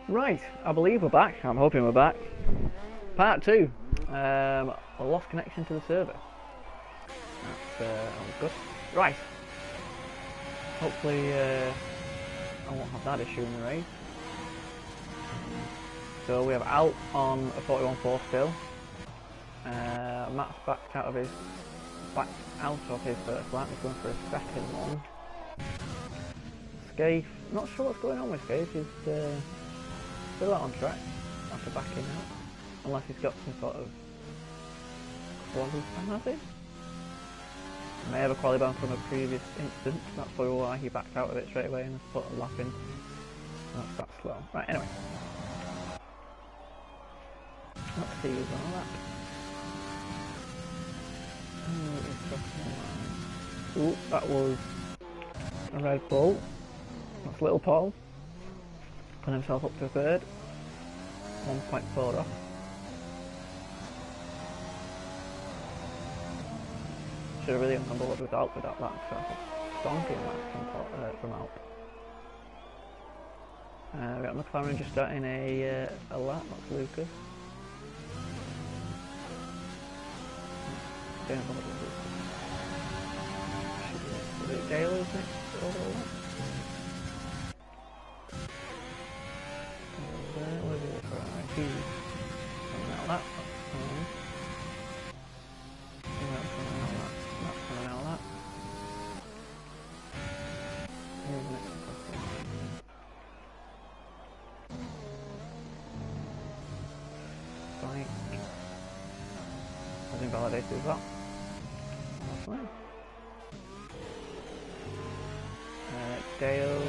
Right, I believe we're back. I'm hoping we're back. Part 2. A lost connection to the server. That's good. Right. Hopefully I won't have that issue in the race. So we have Alp on a 41.4 still. Matt's backed out of his first lap. He's going for a second one. Scaife, not sure what's going on with Scaife. He's still out on track after backing out, unless he's got some sort of quality ban, has he? May have a quality ban from a previous instance. That's probably why he backed out of it straight away and has put a lap in. That's that slow. Right, anyway. Let's see who's on that. Ooh, that was a Red Bull. That's Little Paul. Put himself up to third. 1.4 off. Should have really gone on board with Alp without that, so stonking that from Alp. We got McLaren just starting a lap, that's Lucas. Dale is next over the lap. He's coming out of that. That's coming out of that. That's coming out of that. Here's the next one. Bike. Has invalidated as well. That's fine. Dale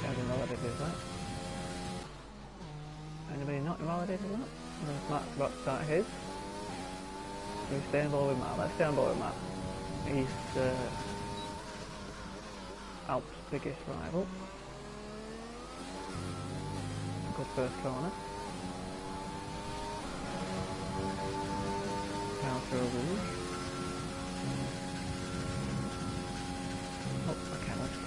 has invalidated as well. Anybody not invalidated that? Matt's about to start his. We stay on board with Matt. Let's stay on board with Matt. He's Alp's biggest rival. Good first corner. Counter Rouge. Oh, okay, let's go.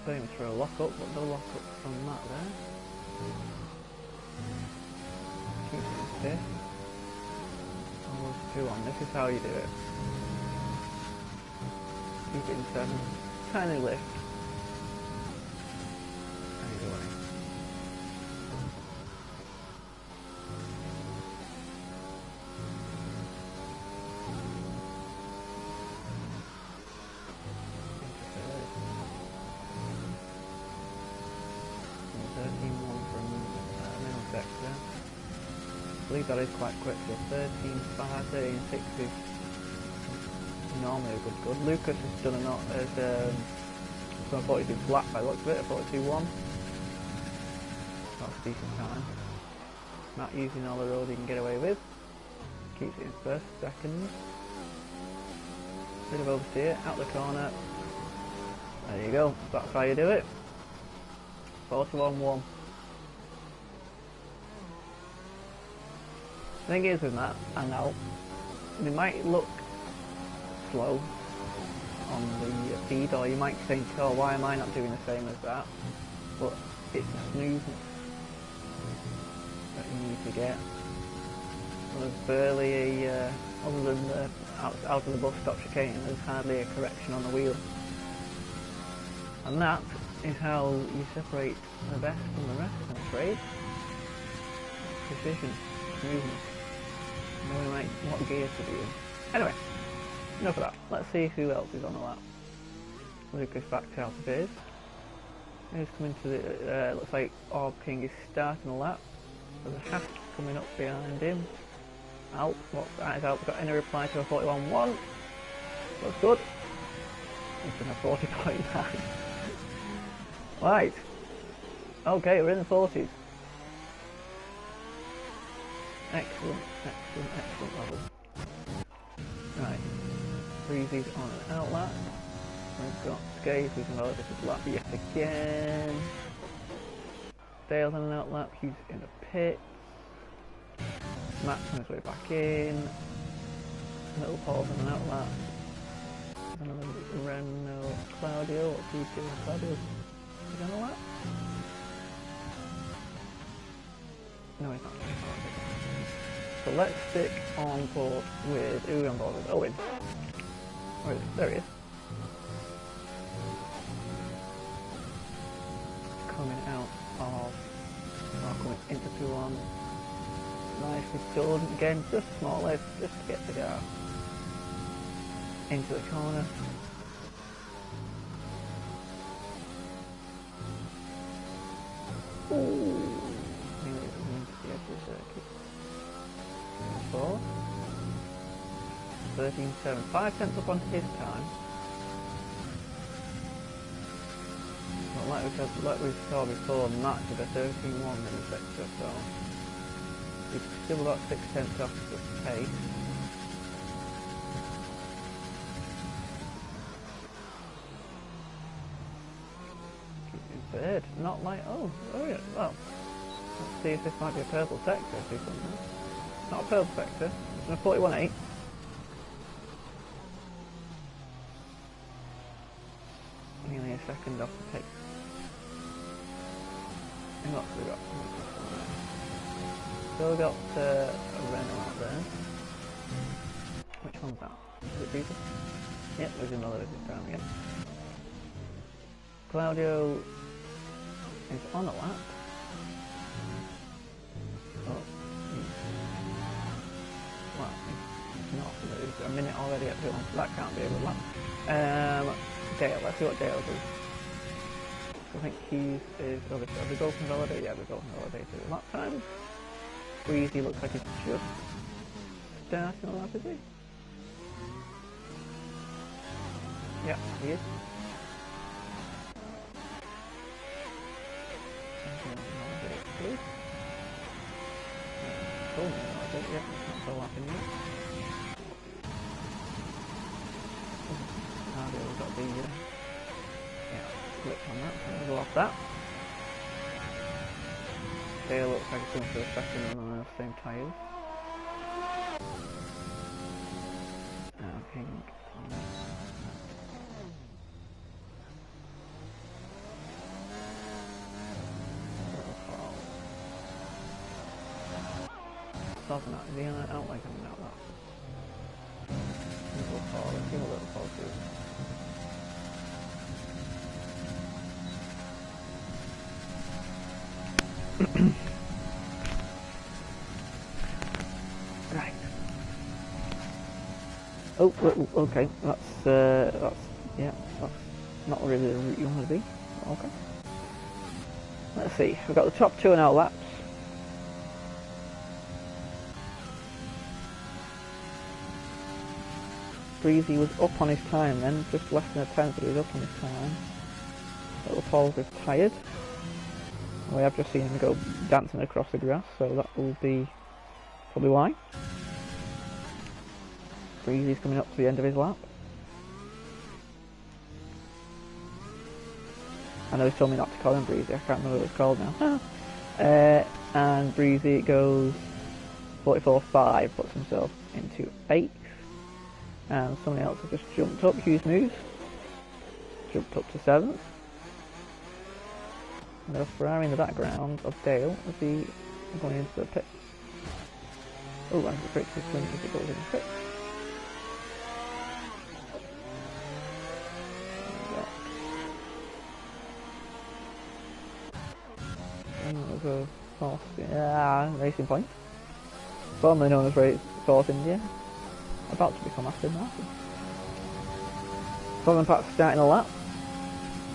Aiming for a lock up, but no lock up from Matt there. Keep it stiff. Almost 2 on. This is how you do it. Keep it in 7. Tiny lift. And he's away. I believe that is quite quick, so 13.5, 13.6 is normally a good. Lucas has done done a 42 flat by the looks of it, a 42.1. That's a decent time. Not using all the roads he can get away with. Keeps it in first, second. Bit of oversteer, out the corner. There you go, that's how you do it. 41.1. The thing is with Matt and Alp, they might look slow on the feed, or you might think, oh, why am I not doing the same as that? But it's the smoothness that you need to get. So there's barely a, other than the out of the bus stop chicane, there's hardly a correction on the wheel. And that is how you separate the best from the rest, I'm afraid. Precision, smoothness. Knowing like what gear to be in. Anyway, enough of that. Let's see who else is on the lap. Lucas backed out of his. He's coming to the, looks like Orb King is starting the lap. There's a Hask coming up behind him. Alp, what's that? Is Alp got any reply to a 41.1? Looks good. He's done a 40.9. Right. Okay, we're in the 40s. Excellent, excellent, excellent level. Breezy's on an outlap. We've got Skaze who's invalid his lap yet again. Dale's on an outlap, he's in the pit. Matt's on his way back in. Little Paul's on an outlap. Another Renault Claudio, what's he doing? Claudio's on a lap? No, he's not. So let's stick on board with, who are we on board with? Owen. Where is he? There he is. Coming out of, coming into 2-1. Nicely done. Again, just a small lift, just to get the car into the corner. Ooh. Nearly into the edge of the circuit. 4. 13.7. 5 tenths up on his time. But like we saw before, Matt did a 13.1 in the sector, so we've still got 6 tenths off the pace. Third, not like, oh yeah, well, let's see if this might be a purple sector, see something. Not a purple sector, it's a 41.8. Nearly a second off the pace. And what have we got? Still got a Renault out there. Which one's that? Is it Peter? Yep, there's another this time again. Claudio is on a lap. Oh, well, it's not. It's a minute already at 2. That can't be a good lap. Dale, let's see what Dale does. I think he's are the goals can validate? Yeah, the goals can validate at lap time. Breezy looks like he's just starting a lap, is he? Yeah, he is. Cool, yeah, not so laughing yet. We've got the glitch on that, so we'll go off that. Dale looks like it's going for the second run on the same tyres. Pink. Is he on an outline coming out that? Little fall, let's see what little fall do. Right. Oh, okay, that's yeah, that's not really the route you want to be. Okay. Let's see, we've got the top 2 and out laps. Breezy was up on his time then, just less than a tenth, but he was up on his time. Little Paul's is tired. We have just seen him go dancing across the grass, so that will be probably why. Breezy's coming up to the end of his lap. I know he's told me not to call him Breezy, I can't remember what it's called now. And Breezy goes 44.5, puts himself into 8th. And somebody else has just jumped up, Hughes moves. Jumped up to 7th. And there's a Ferrari in the background of Dale as he going into the pit. Oh, and the brakes is swing as it goes in the pit. There's a Force, Racing Point. Formerly known as Force India. About to become Aston Martin. Southern Pat's starting a lap.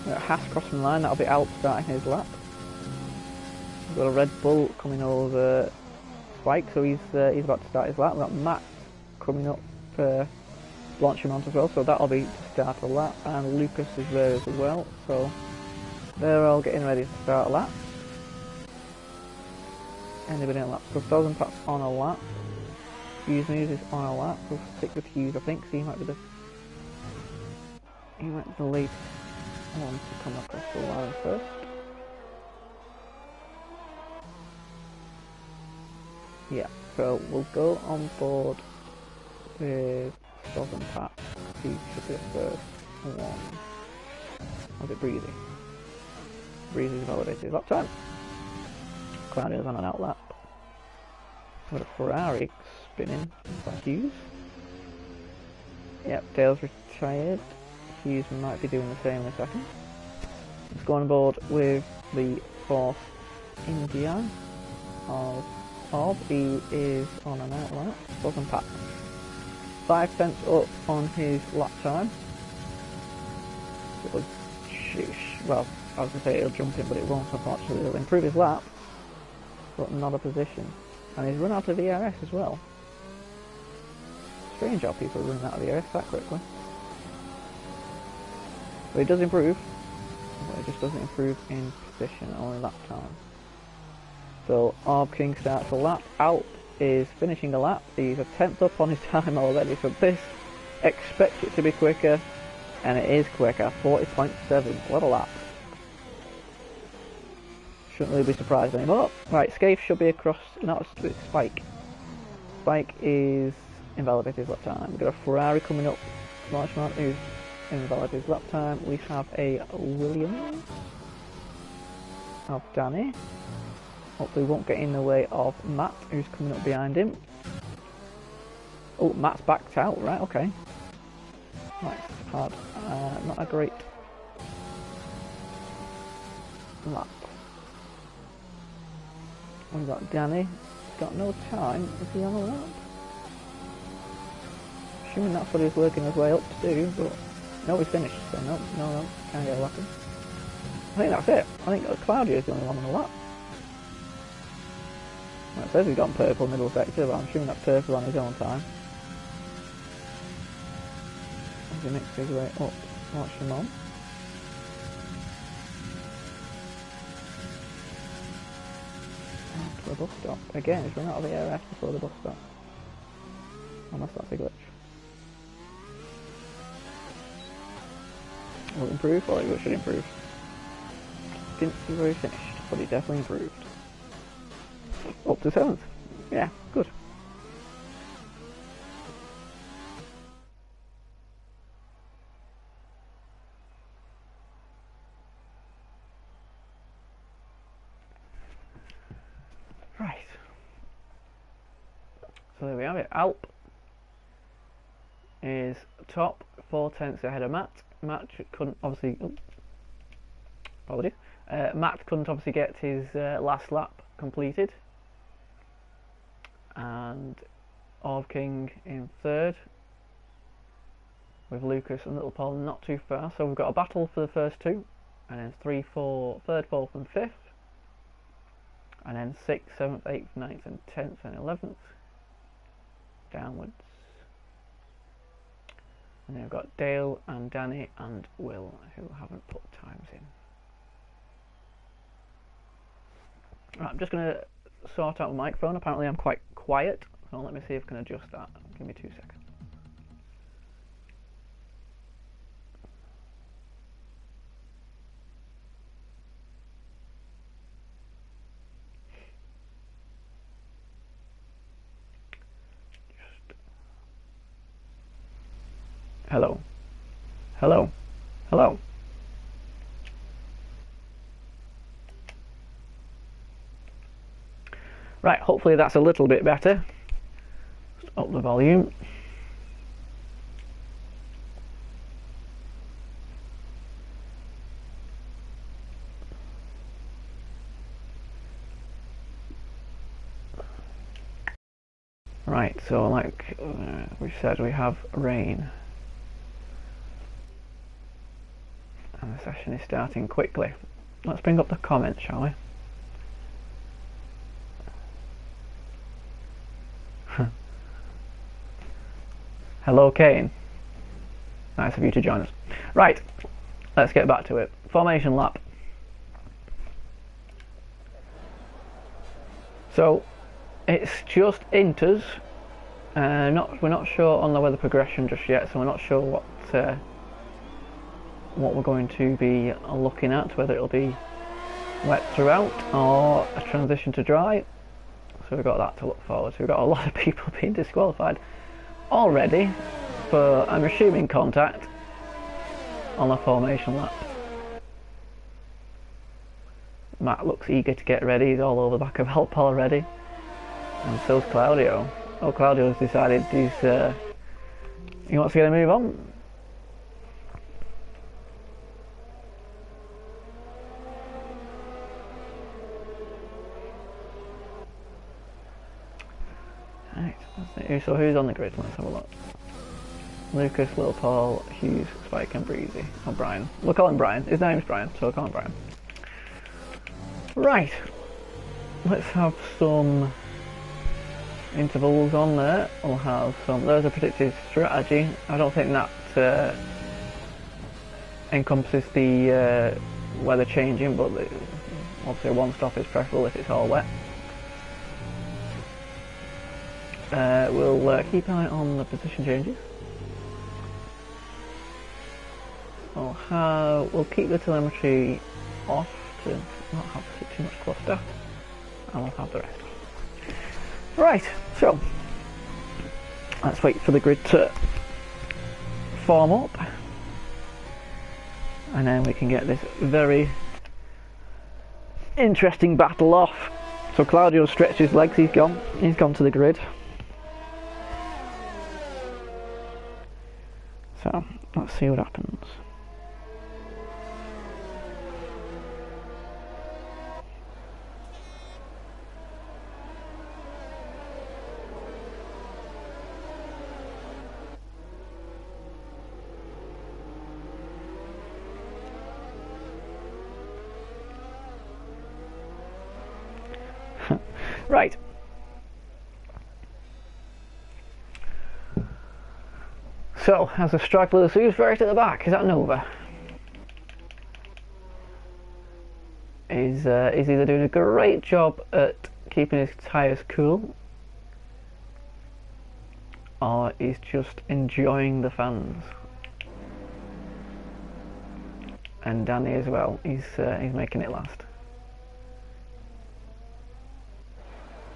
We've got Haas crossing the line, that'll be Alp starting his lap. We've got a Red Bull coming over Spike, so he's about to start his lap. We've got Matt coming up launching on as well, so that'll be to start a lap. And Lucas is there as well, so they're all getting ready to start a lap. Anybody on a lap? So Southern Pat's on a lap. Hughes News is on a lap. We'll stick with Hughes, I think, so he might be the he went the latest one to come across the line first. Yeah, so we'll go on board with Southern Pat. He should be the first one. Was it Breezy? Breezy's validated lap time. Claudio's on an out lap. We've got a Ferrari spinning by Hughes. Yep, Dale's retired. Hughes might be doing the same in a second. Let's go on board with the fourth India of he is on an out lap. Southern Pat. 5 tenths up on his lap time. It was, well, I was going to say it'll jump in, but it won't, unfortunately. It'll improve his lap, but not a position. And he's run out of DRS as well. Strange how people are running out of DRS that quickly. But he does improve, but it just doesn't improve in position, only lap time. So Orb King starts a lap. Alp is finishing a lap. He's a tenth up on his time already for this. Expect it to be quicker, and it is quicker. 40.7. What a lap. Shouldn't really be surprised anymore. Right, Scaife should be across. No, it's Spike. Spike is invalidated lap time. We've got a Ferrari coming up. Marchmont is invalidated lap time. We have a Williams of Danny. Hopefully won't get in the way of Matt, who's coming up behind him. Oh, Matt's backed out, right, okay. Right, hard. Not a great lap. We've got Danny. Got no time. Is he on a lap? Assuming that's what he's working his way up to do, but no, he's finished, so no, can't get a lap in. I think that's it. I think Claudio's the only one on the lap. Well, it says he's got purple middle sector, but I'm assuming that's purple on his own time. As he makes his way up, watch him on. To the bus stop. Again, he's run out of the ARS before the bus stop. Unless that's a glitch. Will it improve? Well, it should improve. Didn't see where he finished, but he definitely improved. Up to 7th. Yeah, good. Right. So there we have it. Alp is top, 4 tenths ahead of Matt. Matt couldn't obviously. Apologies. Matt couldn't obviously get his last lap completed. And Orb King in 3rd, with Lucas and Little Paul not too far. So we've got a battle for the first 2, and then 3, 4, 3rd, 4th and 5th, and then 6th, 7th, 8th, 9th and 10th and 11th downwards. And then we've got Dale and Danny and Will, who haven't put times in. Right, I'm just going to sort out my microphone. Apparently I'm quite quiet, so let me see if I can adjust that. Give me 2 seconds. Hello. Hello. Hello. Right, hopefully that's a little bit better. Just up the volume. Right, so like we said, we have rain. And the session is starting quickly. Let's bring up the comments, shall we? Hello, Kane. Nice of you to join us. Right, let's get back to it. Formation lap. So, it's just inters. We're not sure on the weather progression just yet, so we're not sure what we're going to be looking at, whether it'll be wet throughout or a transition to dry. So we've got that to look forward to. We've got a lot of people being disqualified already for, I'm assuming, contact on the formation lap. Matt looks eager to get ready, he's all over the back of Alp already. And so's Claudio. Oh, Claudio's decided he wants to get a move on. Right, so who's on the grid? Let's have a look. Lucas, Lil Paul, Hughes, Spike and Breezy. Oh, Brian. We'll call him Brian. His name's Brian, so we'll call him Brian. Right. Let's have some intervals on there. We'll have some... There's a predicted strategy. I don't think that encompasses the weather changing, but obviously one stop is preferable if it's all wet. We'll keep an eye on the position changes. We'll keep the telemetry off to not have too much cluster, and we'll have the rest. Right, so let's wait for the grid to form up, and then we can get this very interesting battle off. So Claudio stretched his legs, he's gone to the grid. So let's see what happens. Right. So, as the stragglers, who's right at the back? Is that Nova? He's either doing a great job at keeping his tyres cool, or he's just enjoying the fans. And Danny as well, he's making it last.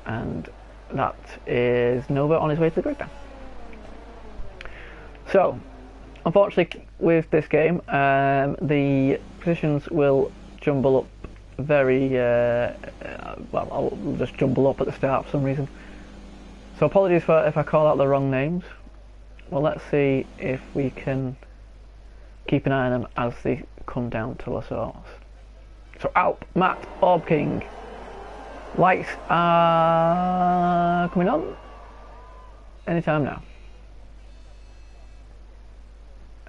And that is Nova on his way to the grid now. So, unfortunately with this game, the positions will jumble up very, well, I'll just jumble up at the start for some reason. So apologies if I call out the wrong names. Well, let's see if we can keep an eye on them as they come down to La Source. So Alp, Matt, Orb King. Lights are coming on anytime now.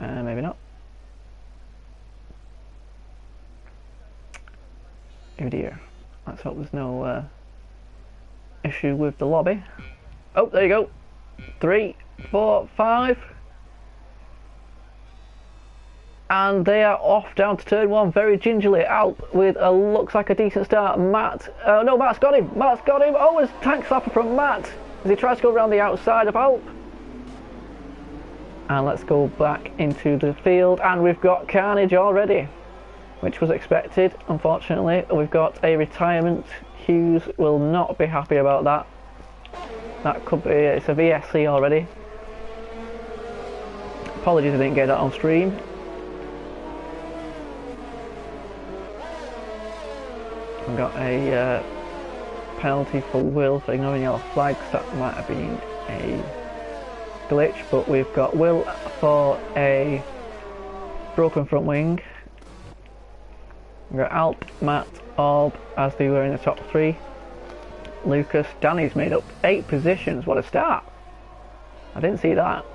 Maybe not. Oh dear. Let's hope there's no issue with the lobby. Oh, there you go. 3, 4, 5. And they are off down to turn 1 very gingerly. Alp with a looks like a decent start. Matt, no, Matt's got him. Matt's got him. Oh, it's tank slapper from Matt as he tries to go around the outside of Alp. And let's go back into the field, and we've got carnage already, which was expected. Unfortunately, we've got a retirement. Hughes will not be happy about that. That could be, it's a VSC already. Apologies I didn't get that on stream. We've got a penalty for Will for ignoring yellow flags. That might have been a glitch, but we've got Will for a broken front wing. We've got Alp, Matt, Orb as they were in the top 3. Lucas, Danny's made up 8 positions. What a start! I didn't see that.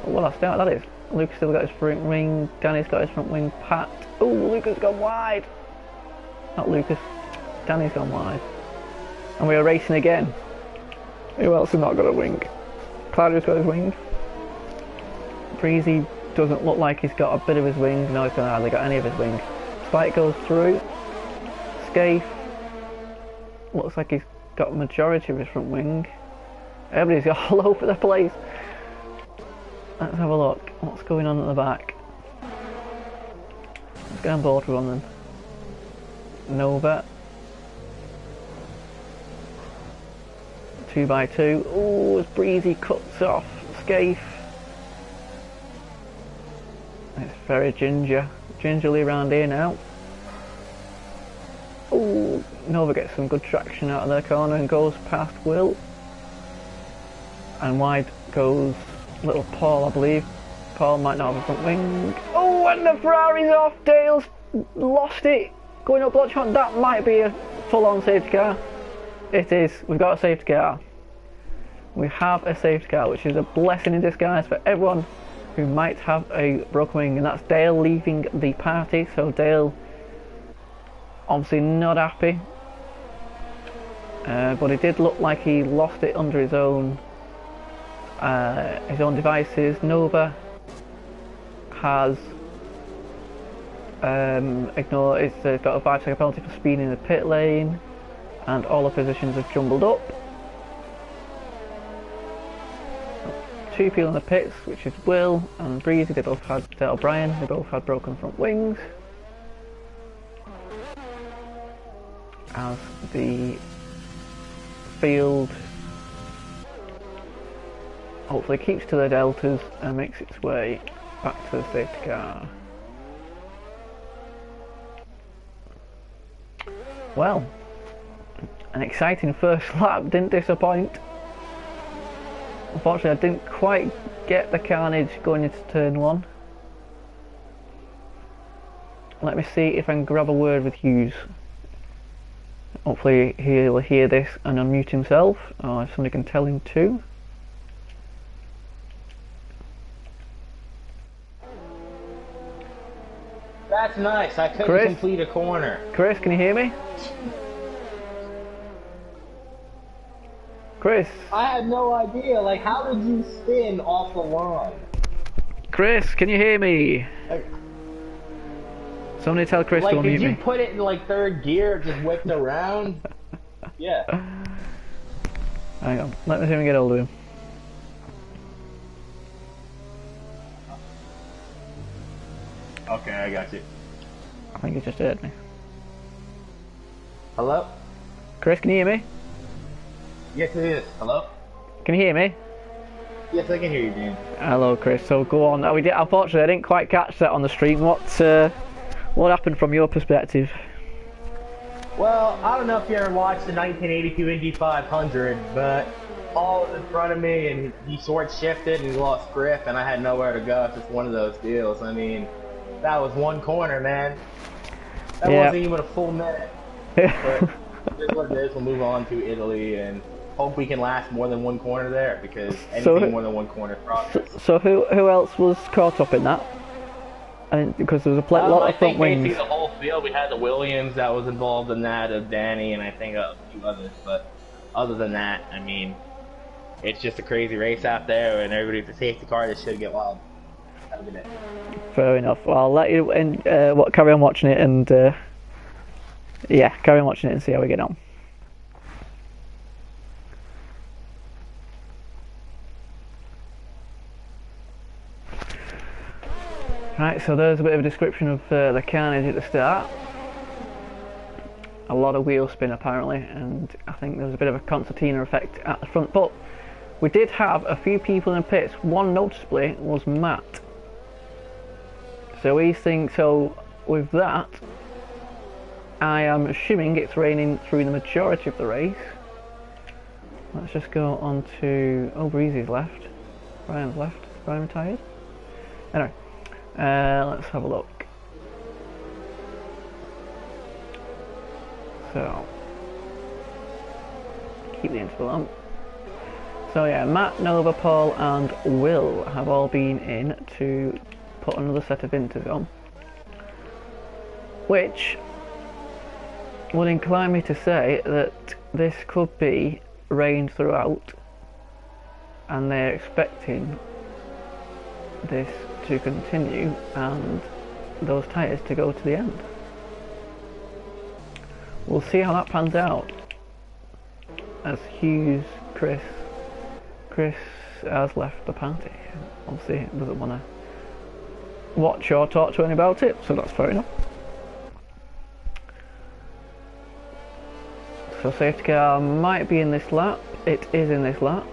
But what a start that is. Lucas still got his front wing. Danny's got his front wing. Pat. Oh, Lucas gone wide. Not Lucas. Danny's gone wide. And we are racing again. Who else has not got a wing? Claudio's got his wing. Breezy doesn't look like he's got a bit of his wing. No, he's not hardly got any of his wing. Spike goes through. Scaife looks like he's got a majority of his front wing. Everybody's all over the place. Let's have a look. What's going on at the back? Let's get on board with one then. Nova. 2x2. Oh, as Breezy cuts off Scaife. It's very gingerly around here now. Oh, Nova gets some good traction out of their corner and goes past Will. And wide goes little Paul, I believe. Paul might not have a front wing. Oh, and the Ferrari's off. Dale's lost it. Going up Blotchmont. That might be a full-on safety car. It is. We've got a safety car. We have a safety car, which is a blessing in disguise for everyone who might have a broken wing. And that's Dale leaving the party. So Dale, obviously not happy. But it did look like he lost it under his own devices. Nova has ignored. It's got a 5-second penalty for speeding in the pit lane, and all the positions have jumbled up. 2 people in the pits, which is Will and Breezy. They both had O'Brien. They both had broken front wings. As the field hopefully keeps to the deltas and makes its way back to the safety car. Well, an exciting first lap, didn't disappoint. Unfortunately, I didn't quite get the carnage going into turn 1. Let me see if I can grab a word with Hughes. Hopefully he'll hear this and unmute himself, or if somebody can tell him too. That's nice. I couldn't complete a corner. Chris, can you hear me? Chris. I had no idea. Like, how did you spin off the line? Chris, can you hear me? Somebody tell Chris to unmute me. Did you put it in like 3rd gear, just whipped around? Yeah. Hang on. Let me see if we can get hold of him. Okay, I got you. I think he just heard me. Hello? Chris, can you hear me? Yes, it is. Hello? Can you hear me? Yes, I can hear you, Dan. Hello, Chris. So go on. Unfortunately, I didn't quite catch that on the stream. What happened from your perspective? Well, I don't know if you ever watched the 1982 Indy 500, but Paul was in front of me and he short shifted and he lost grip and I had nowhere to go. It's just one of those deals. I mean, that was one corner, man. That wasn't even a full minute. But it is what it is. We'll move on to Italy and hope we can last more than one corner there, because anything more than one corner is progress. So who else was caught up in that? I mean, because there was a lot of front wings. I think the whole field. We had the Williams that was involved in that, of Danny, and I think a few others. But other than that, I mean, it's just a crazy race out there, and everybody's a safety car that should get wild. Have a good day. Fair enough. Well, I'll let you carry on watching it, and yeah, carry on watching it and see how we get on. Right, so there's a bit of a description of the carnage at the start. A lot of wheel spin apparently, and I think there was a bit of a concertina effect at the front, but we did have a few people in pits. One noticeably was Matt. So with that, I am assuming it's raining through the majority of the race. Let's just go on to... Oh, Breezy's left. Brian's left. Brian retired? Anyway. Let's have a look. So, keep the interval on. So yeah, Matt, Nova, Paul and Will have all been in to put another set of inters on, which would incline me to say that this could be rain throughout, and they're expecting this to continue and those tyres to go to the end. We'll see how that pans out, as Hughes, Chris has left the party. Obviously doesn't want to watch or talk to anyone about it, so that's fair enough. So safety car might be in this lap. It is in this lap.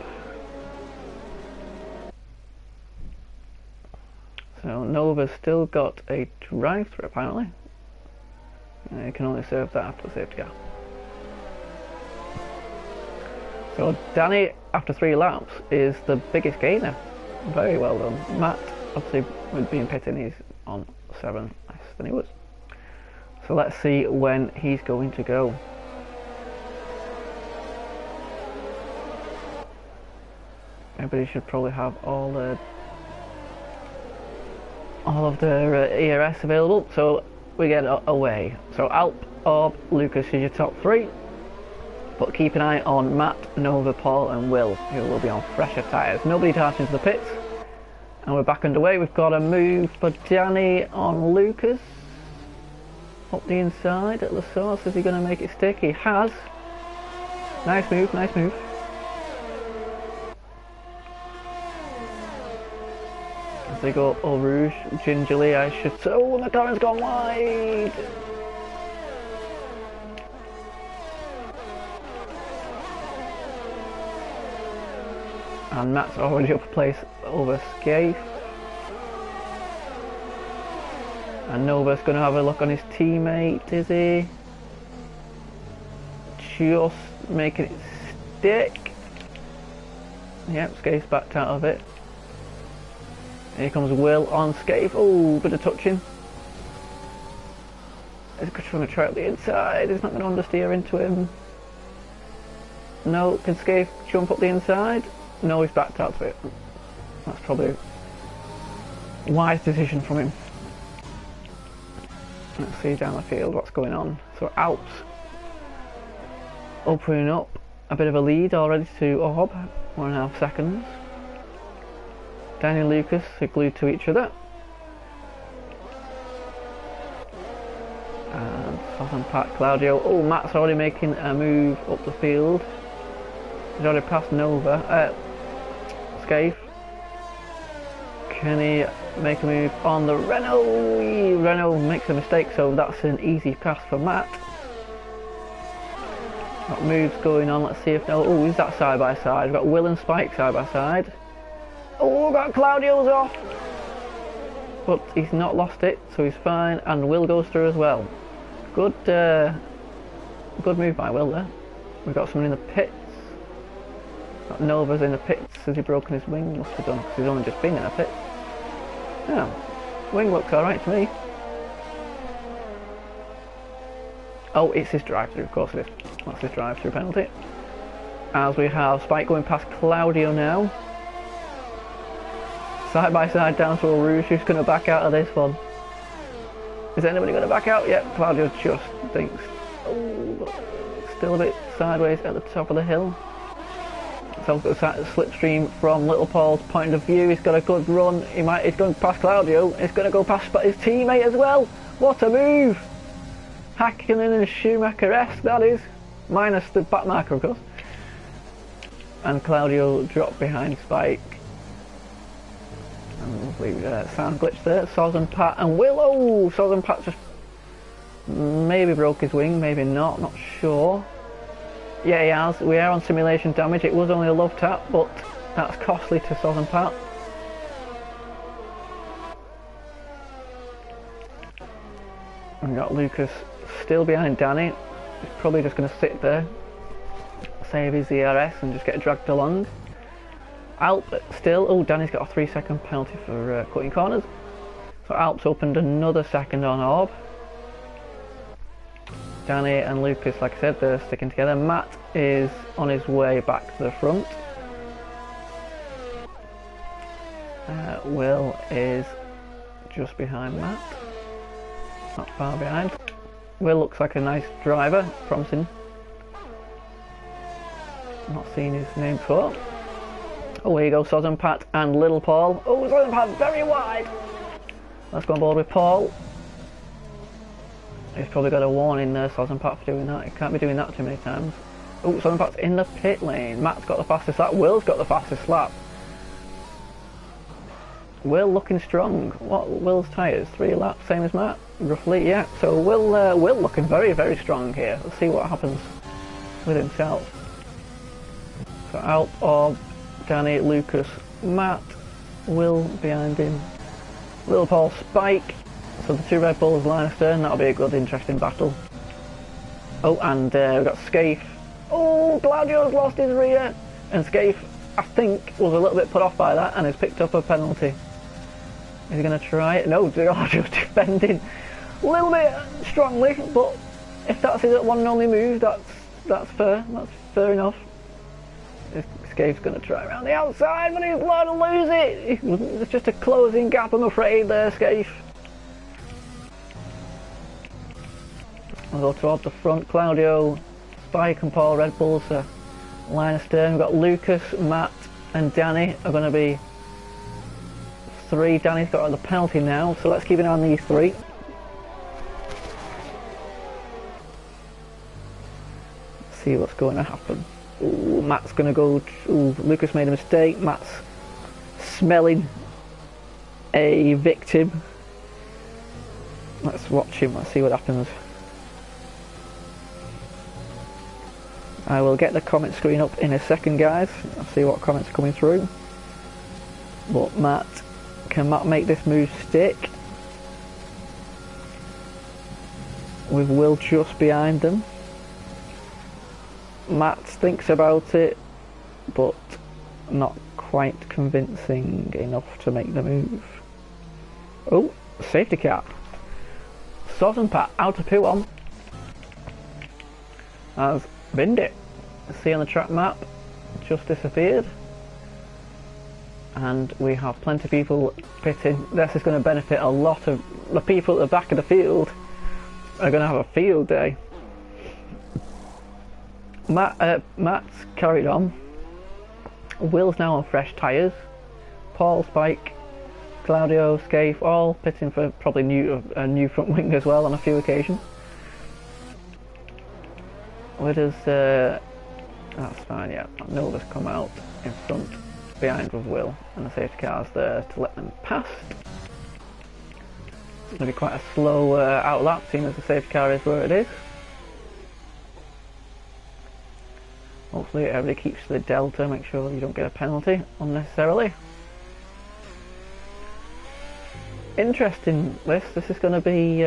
So Nova's still got a drive-through apparently. You can only serve that after the safety car. So Danny, after 3 laps, is the biggest gainer. Very well done. Matt, obviously, with being pitting, he's on 7 less than he was. So let's see when he's going to go. Everybody should probably have all of their ERS available. So we get away. So Alp, Orb, Lucas is your top 3. But keep an eye on Matt, Nova, Paul and Will, who will be on fresher tyres. Nobody darts into the pits. And we're back underway. We've got a move for Danny on Lucas. Up the inside at the source. Is he going to make it stick? He has. Nice move, nice move. As they go Eau Rouge, gingerly I should say. Oh, McLaren's gone wide! And Matt's already up a place over Scaife. And Nova's going to have a look on his teammate, is he? Just making it stick. Yep, Scaife's backed out of it. Here comes Will on Scaife. Oh, bit of touching. He's trying to try out the inside. He's not going to understeer into him. No, can Scaife jump up the inside? No, he's backed out of it. That's probably a wise decision from him. Let's see down the field what's going on. So Alps opening up a bit of a lead already to Orb, 1.5 seconds. Danny and Lucas are glued to each other. And Southern Pat, Claudio. Oh, Matt's already making a move up the field. He's already passed Nova. Scaife. Can he make a move on the Renault? Renault makes a mistake, so that's an easy pass for Matt. Got moves going on. Let's see if oh, is that side by side? We've got Will and Spike side by side. Oh, we've got Claudio's off, but he's not lost it, so he's fine. And Will goes through as well. Good, good move by Will there. We've got someone in the pits. Got Nova's in the pits. Has he broken his wing? Must have done, because he's only just been in a pit. Yeah, wing looks alright to me. Oh, it's his drive-through, of course it is. That's his drive-through penalty. As we have Spike going past Claudio now. Side by side down to Eau Rouge. Who's going to back out of this one? Is anybody going to back out? Yep, Claudio just thinks. Oh, still a bit sideways at the top of the hill. So we've got a slipstream from Little Paul's point of view. He's got a good run. He's going past Claudio. He's going to go past his teammate as well. What a move! Hakkinen and Schumacher-esque, that is. Minus the back marker, of course. And Claudio dropped behind Spike. And lovely sound glitch there. Soz and Pat and Will. Oh, Soz and Pat just maybe broke his wing, maybe not sure. Yeah, he has. We are on simulation damage. It was only a love tap, but that's costly to Soz and Pat. We've got Lucas still behind Danny. He's probably just going to sit there, save his ERS and just get dragged along. Alp still, oh, Danny's got a 3-second penalty for cutting corners. So Alp's opened another second on Orb. Danny and Lucas, like I said, they're sticking together. Matt is on his way back to the front. Will is just behind Matt. Not far behind. Will looks like a nice driver, promising. Not seen his name before. Oh, here you go, Soz and Pat and Little Paul. Oh, Soz and Pat very wide. Let's go on board with Paul. He's probably got a warning there, Soz and Pat, for doing that. He can't be doing that too many times. Oh, Soz and Pat's in the pit lane. Matt's got the fastest lap. Will's got the fastest lap. Will looking strong. What Will's tyres? 3 laps, same as Matt, roughly. Yeah. So Will looking very, very strong here. Let's see what happens with himself. So Alp, Orb, Danny, Lucas, Matt, Will behind him, Little Paul, Spike. So the 2 Red Bulls line astern. That'll be a good, interesting battle. Oh, and we've got Scaife. Oh, Glaudio's lost his rear, and Scaife, I think, was a little bit put off by that and has picked up a penalty. Is he going to try it? No, Glaudio's defending a little bit strongly, but if that's his one and only move, that's fair. That's fair enough. Scaife's going to try around the outside, but he's going to lose it. It's just a closing gap, I'm afraid, there, Scaife. I'll go towards the front. Claudio, Spike and Paul, Red Bulls, line astern. We've got Lucas, Matt and Danny are going to be 3. Danny's got the penalty now, so let's keep an eye on these 3. See what's going to happen. Ooh, Matt's going to go. Ooh, Lucas made a mistake. Matt's smelling a victim. Let's watch him. Let's see what happens. I will get the comment screen up in a second, guys. I'll see what comments are coming through. But Matt, can Matt make this move stick? With Will just behind them. Matt thinks about it, but not quite convincing enough to make the move. Oh, safety car. Soz and Pat out of P1 has binned it. See on the track map, just disappeared. And we have plenty of people pitting. This is going to benefit a lot of the people at the back of the field. Are going to have a field day. Matt's carried on. Will's now on fresh tyres. Paul, Spike, Claudio, Scaife, all pitting for probably a new front wing as well on a few occasions. Where does that's fine, yeah. Nova's come out in front, behind with Will, and the safety car's there to let them past. It's going to be quite a slow out lap, seeing as the safety car is where it is. Hopefully everybody keeps to the delta, make sure you don't get a penalty unnecessarily. Interesting list. This is going to be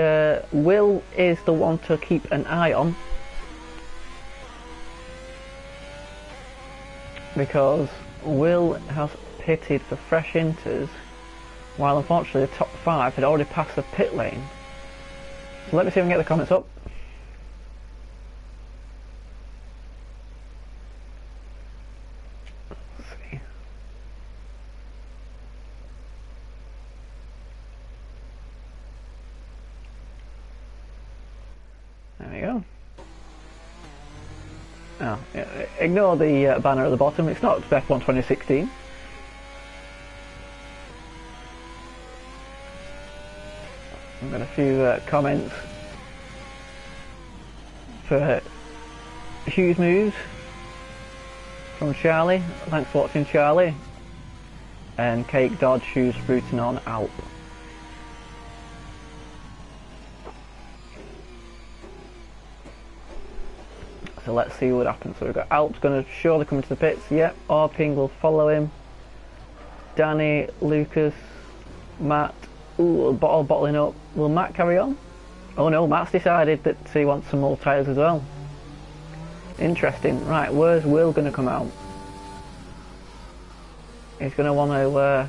Will is the one to keep an eye on, because Will has pitted for fresh inters, while unfortunately the top 5 had already passed the pit lane. So let me see if I can get the comments up. There we go. Oh, yeah, ignore the banner at the bottom, it's not F1 2016. I've got a few comments for Hughes moves from Charlie. Thanks for watching, Charlie. And Cake Dodge Hughes rooting on Alp. So let's see what happens. So we've got Alp's going to surely come into the pits. Yep, Orping will follow him. Danny, Lucas, Matt. Ooh, bottling up. Will Matt carry on? Oh no, Matt's decided that he wants some more tyres as well. Interesting. Right, where's Will going to come out? He's going to want to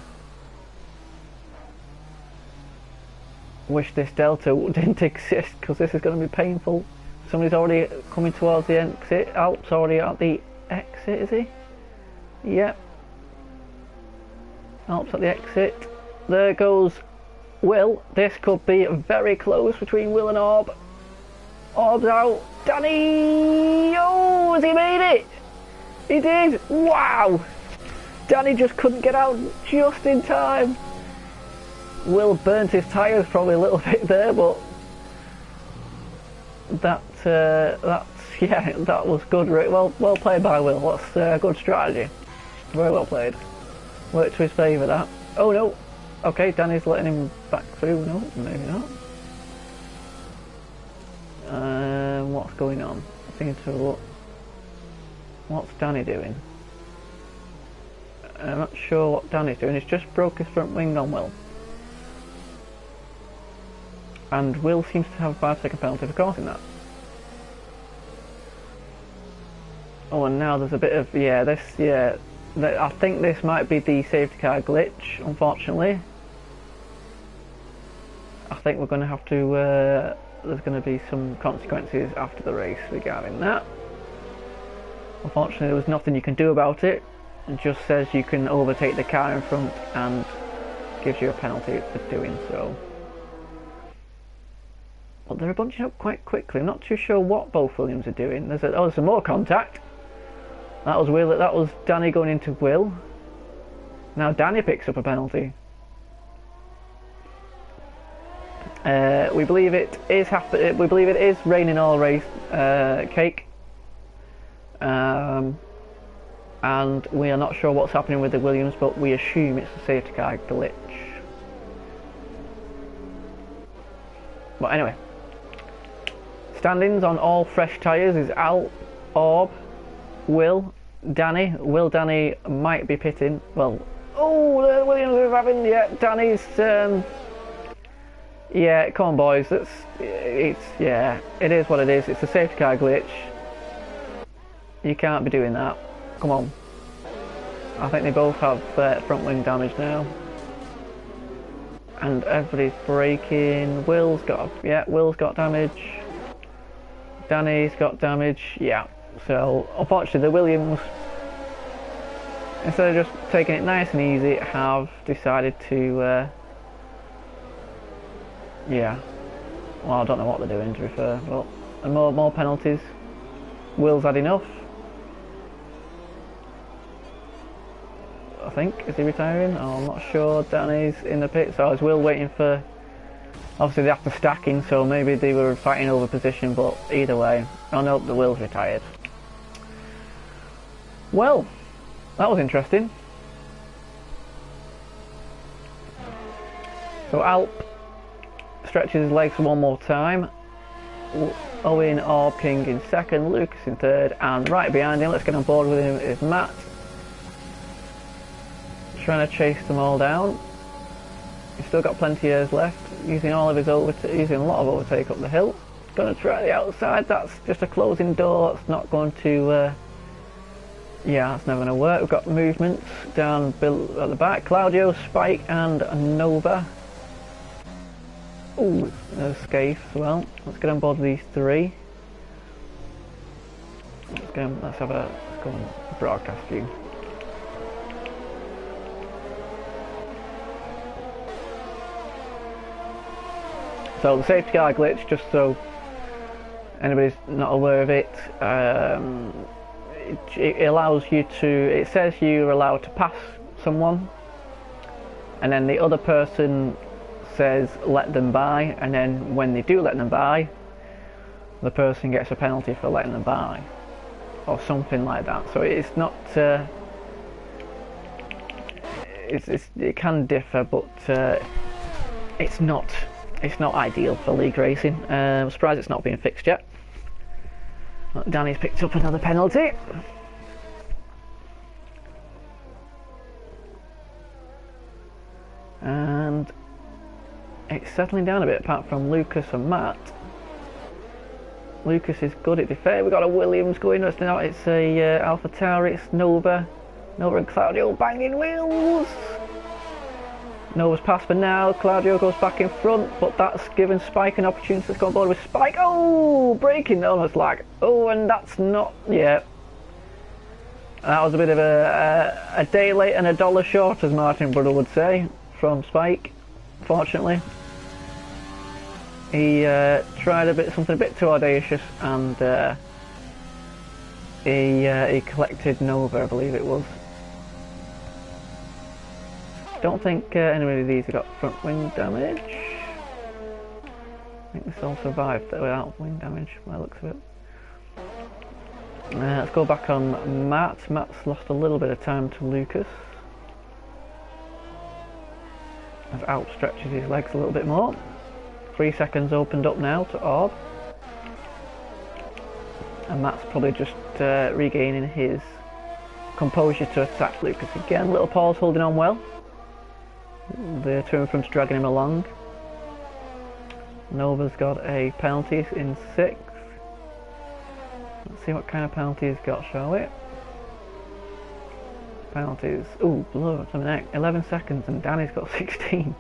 wish this delta didn't exist, because this is going to be painful. Somebody's already coming towards the exit. Alp's already at the exit, is he? Yep. Alp's at the exit. There goes Will. This could be very close between Will and Orb. Orb's out. Danny! Oh, has he made it? He did! Wow! Danny just couldn't get out just in time. Will burnt his tyres probably a little bit there, but that's yeah, that was good. Well played by Will. That's good strategy. Very well played. Worked to his favour, that. Oh no! Okay, Danny's letting him back through. No, maybe not. What's going on? I think to look. What's Danny doing? I'm not sure what Danny's doing. He's just broke his front wing on Will. And Will seems to have a 5-second penalty for causing that. Oh, and now there's a bit of, I think this might be the safety car glitch, unfortunately. I think we're going to have to, there's going to be some consequences after the race regarding that. Unfortunately, there was nothing you can do about it. It just says you can overtake the car in front and gives you a penalty for doing so. But they're bunching up quite quickly. I'm not too sure what both Williams are doing. There's some more contact. That was Will. That was Danny going into Will. Now Danny picks up a penalty. We believe it is raining all race cake. And we are not sure what's happening with the Williams, but we assume it's a safety car glitch. But anyway, standings on all fresh tyres is Al, Orb, Will, Danny. Danny might be pitting. Well, oh, the Williams are having, yeah, Danny's, yeah, come on boys, it is what it is. It's a safety car glitch. You can't be doing that. Come on. I think they both have front wing damage now. And everybody's braking. Will's got damage. Danny's got damage. Yeah. So unfortunately the Williams, instead of just taking it nice and easy, have decided to yeah. Well, I don't know what they're doing, to be fair, but and more penalties. Will's had enough. I think, is he retiring? Oh, I'm not sure. Danny's in the pit, so is Will waiting for, obviously they have to stacking, so maybe they were fighting over position, but either way, I know the Will's retired. Well, that was interesting. So Alp stretches his legs one more time. Owen Orb King in second, Lucas in third, and right behind him, let's get on board with him, is Matt. Trying to chase them all down. He's still got plenty of years left, using all of his using a lot of overtake up the hill. Going to try the outside. That's just a closing door. It's not going to. Yeah, that's never going to work. We've got movements down at the back. Claudio, Spike, and Nova. Ooh, there's Scaife as well. Let's get on board with these three. Let's go on broadcast view. So the safety car glitch, just so anybody's not aware of it, it allows you to, it says you're allowed to pass someone, and then the other person says let them by, and then when they do let them by, the person gets a penalty for letting them by, or something like that. So it's not, it can differ, but it's not ideal for league racing. I'm surprised it's not being fixed yet. Danny's picked up another penalty. And it's settling down a bit apart from Lucas and Matt. Lucas is good at defence. We've got a Williams going. It's a Alpha Tower. It's Nova and Claudio banging wheels. Nova's passed for now. Claudio goes back in front, but that's given Spike an opportunity to go on board with Spike. Oh, braking on the slag. Oh, and that's not, yeah. That was a bit of a day late and a dollar short, as Martin Brother would say, from Spike, fortunately. He tried something a bit too audacious, and he collected Nova, I believe it was. Don't think any of these have got front wing damage. I think this all survived without wing damage by the looks of it. Let's go back on Matt. Matt's lost a little bit of time to Lucas. as Alp stretches his legs a little bit more. 3 seconds opened up now to Orb. And Matt's probably just regaining his composure to attack Lucas again. Little Paul's holding on well. The two of them's dragging him along. Nova's got a penalty in 6th. Let's see what kind of penalty he's got, shall we? Penalties. Ooh, blood to the neck. 11 seconds and Danny's got 16.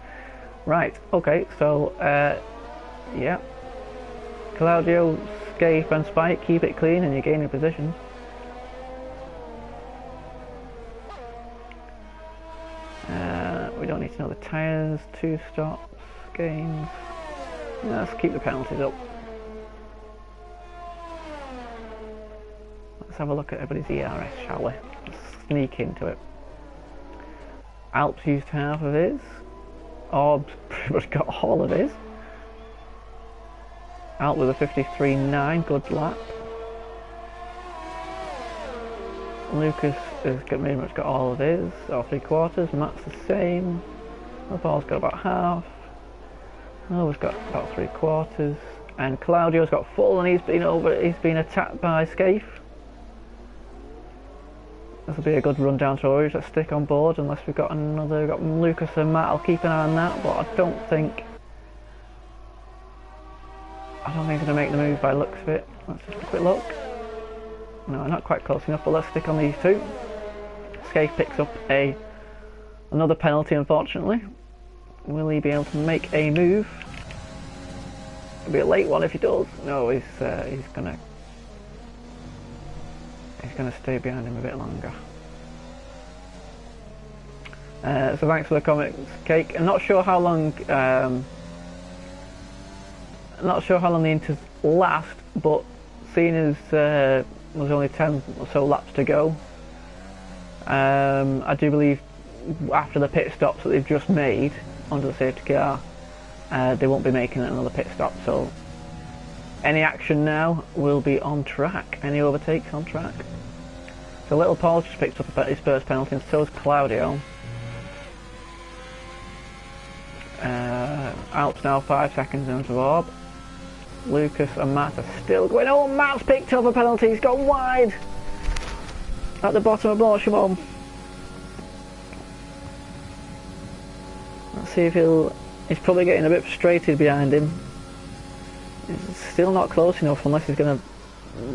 Right, okay, so, yeah. Claudio, Scape and Spike, keep it clean and you're gaining positions. We don't need to know the tyres, 2 stops, gains. Let's keep the penalties up. Let's have a look at everybody's ERS, shall we? Let's sneak into it. Alps used half of his. Orb's pretty much got all of his. Alp with a 53.9, good lap. Lucas has pretty much got all of his, or 3/4. Matt's the same. Paul's got about half. Nova's got about 3/4. And Claudio's got full, and he's been attacked by Scaife. This will be a good run down to Orange. Let's stick on board unless we've got another. We've got Lucas and Matt. I'll keep an eye on that, but I don't think he's going to make the move by the looks of it. Let's just have a quick look. No, not quite close enough, but let's stick on these two. Scaife picks up another penalty, unfortunately. Will he be able to make a move? It'll be a late one if he does. No, he's gonna stay behind him a bit longer. So thanks for the comments, Cake. I'm not sure how long. Not sure how long the inters last, but seeing as there's only 10 or so laps to go, I do believe after the pit stops that they've just made onto the safety car, they won't be making another pit stop. So any action now will be on track. Any overtakes on track. So Little Paul just picked up his first penalty, and so has Claudio. Alps now 5 seconds into Orb. Lucas and Matt are still going. Oh, Matt's picked up a penalty. He's gone wide at the bottom of Morsham. Let's see if he's probably getting a bit frustrated behind him. He's still not close enough unless he's going to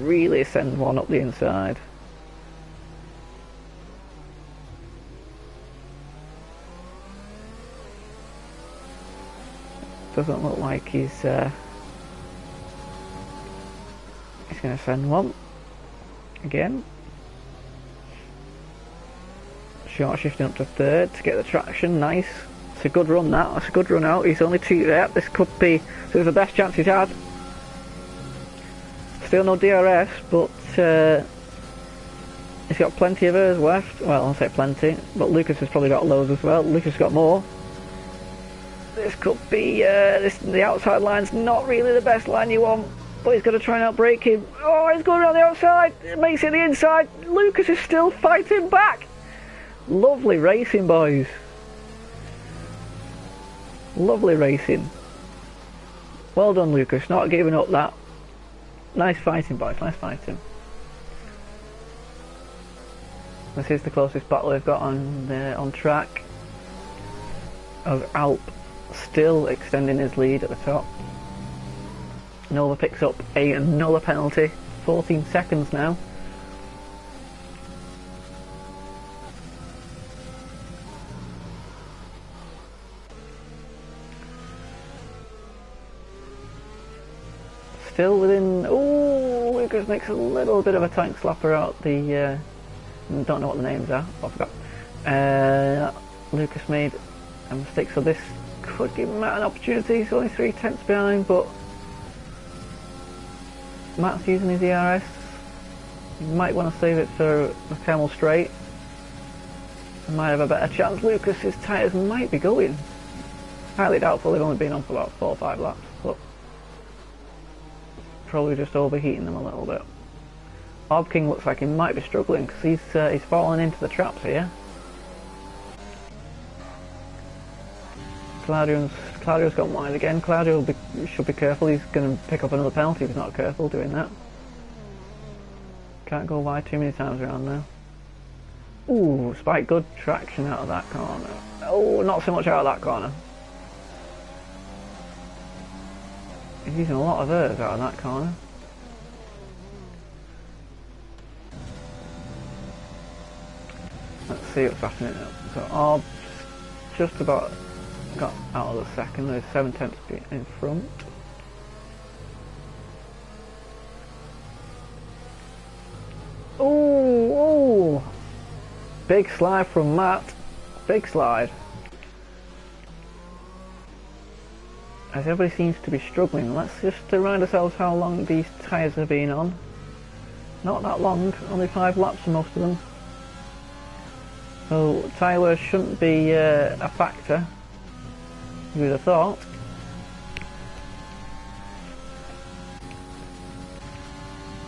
really send one up the inside. Doesn't look like he's going to send one again. Short shifting up to 3rd to get the traction. Nice. It's a good run. That's a good run out. He's only 2. Yep, this could be. So it's the best chance he's had. Still no DRS, but he's got plenty of hers left. Well, I'll say plenty, but Lucas has probably got loads as well. Lucas has got more. This could be. The outside line's not really the best line you want. But he's got to try and outbrake him. Oh, he's going around the outside. It makes it the inside. Lucas is still fighting back. Lovely racing, boys. Lovely racing. Well done, Lucas. Not giving up that. Nice fighting, boys. Nice fighting. This is the closest battle we've got on track. Of Alp still extending his lead at the top. Nova picks up another penalty. 14 seconds now. Still within. Oh, Lucas makes a little bit of a tank slapper out the. Don't know what the names are. I forgot. Lucas made a mistake, so this could give Matt an opportunity. He's only 3/10 behind, but Matt's using his ERS. He might want to save it for the Camel Straight. He might have a better chance. Lucas's tyres might be going. Highly doubtful. They've only been on for about 4 or 5 laps, but probably just overheating them a little bit. Orb King looks like he might be struggling because he's fallen into the traps here. Claudio's gone wide again. Claudio should be careful. He's going to pick up another penalty if he's not careful doing that. Can't go wide too many times around now. Ooh, Spike, good traction out of that corner. Oh, not so much out of that corner. He's using a lot of hers out of that corner. Let's see what's happening now. So Orb's just about got out of the second. There's 7/10 in front. Ooh, big slide from Matt. Big slide. As everybody seems to be struggling, let's just remind ourselves how long these tyres have been on. Not that long, only 5 laps for most of them. So tyre wear shouldn't be a factor, you would have thought.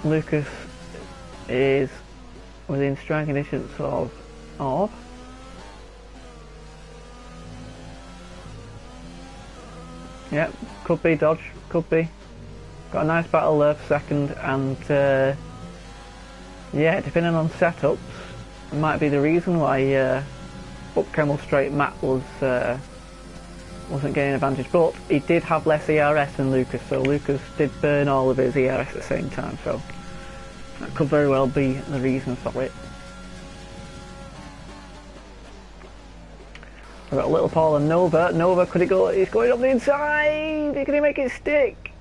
Lucas is within striking distance of Orb. Yep, could be dodge, could be. Got a nice battle there for second, and yeah, depending on setups, it might be the reason why up Kemmel Straight Matt wasn't getting advantage, but he did have less ERS than Lucas, so Lucas did burn all of his ERS at the same time, so that could very well be the reason for it. We've got Little Paul and Nova. Nova, could he go? He's going up the inside! Can he make it stick?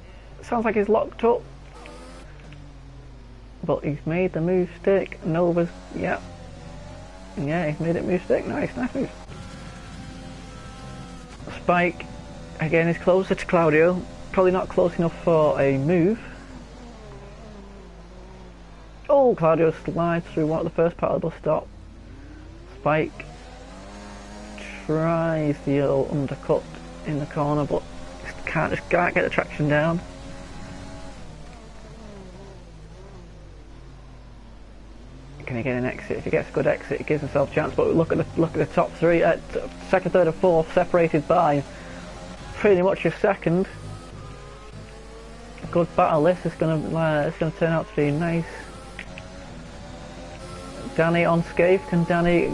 Sounds like he's locked up. But he's made the move stick. Nova's, yeah. Yeah, he's made it move stick. Nice, nice move. Spike, again, is closer to Claudio. Probably not close enough for a move. Oh, Claudio slides through one of the first part of the bus stop. Spike tries the old undercut in the corner, but just can't get the traction down. Can he get an exit? If he gets a good exit, he gives himself a chance. But look at the top three. Second, third, and fourth separated by pretty much a second. A good battle. This is gonna turn out to be nice. Danny on scathe. Can Danny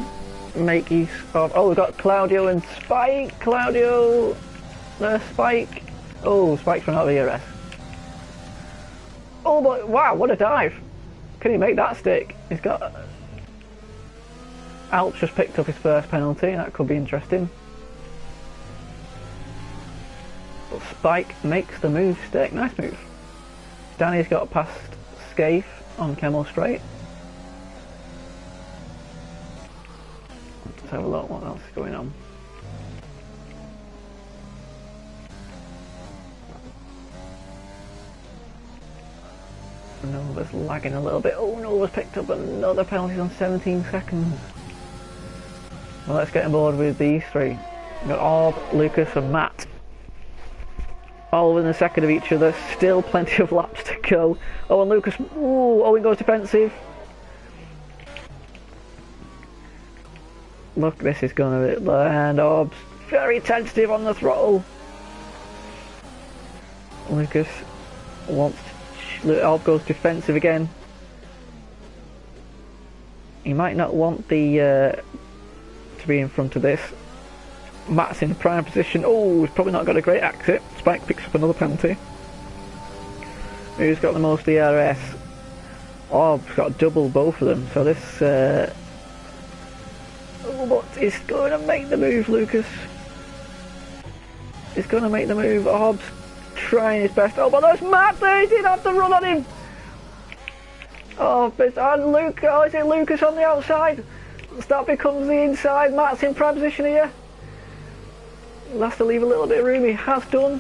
make his? Oh, we've got Claudio and Spike. Claudio, Spike. Oh, Spike's run out of ERS. Oh, but wow, what a dive! Can he make that stick? He's got. Alps just picked up his first penalty. That could be interesting. But Spike makes the move stick. Nice move. Danny's got past Scathe on Kemmel Straight. Let's have a look what else is going on. Nova's lagging a little bit. Oh, Nova's picked up another penalty on 17 seconds. Well, let's get on board with these three. We've got Orb, Lucas and Matt. All within a second of each other. Still plenty of laps to go. Oh, and Lucas, ooh, Owen goes defensive. Look, this is going to be, and Orb's very tentative on the throttle. Lucas wants to, Orb goes defensive again. He might not want the to be in front of this. Matt's in prime position. Oh, he's probably not got a great exit. Spike picks up another penalty. Who's got the most DRS? Orb's got double both of them. So this. Oh, but he's going to make the move, Lucas. He's going to make the move. Orb's trying his best. Oh, but there's Matt there. He did have to run on him. Oh, but and Luke. Oh, is it Lucas on the outside? That becomes the inside. Matt's in prime position here. He'll have to leave a little bit of room. He has done.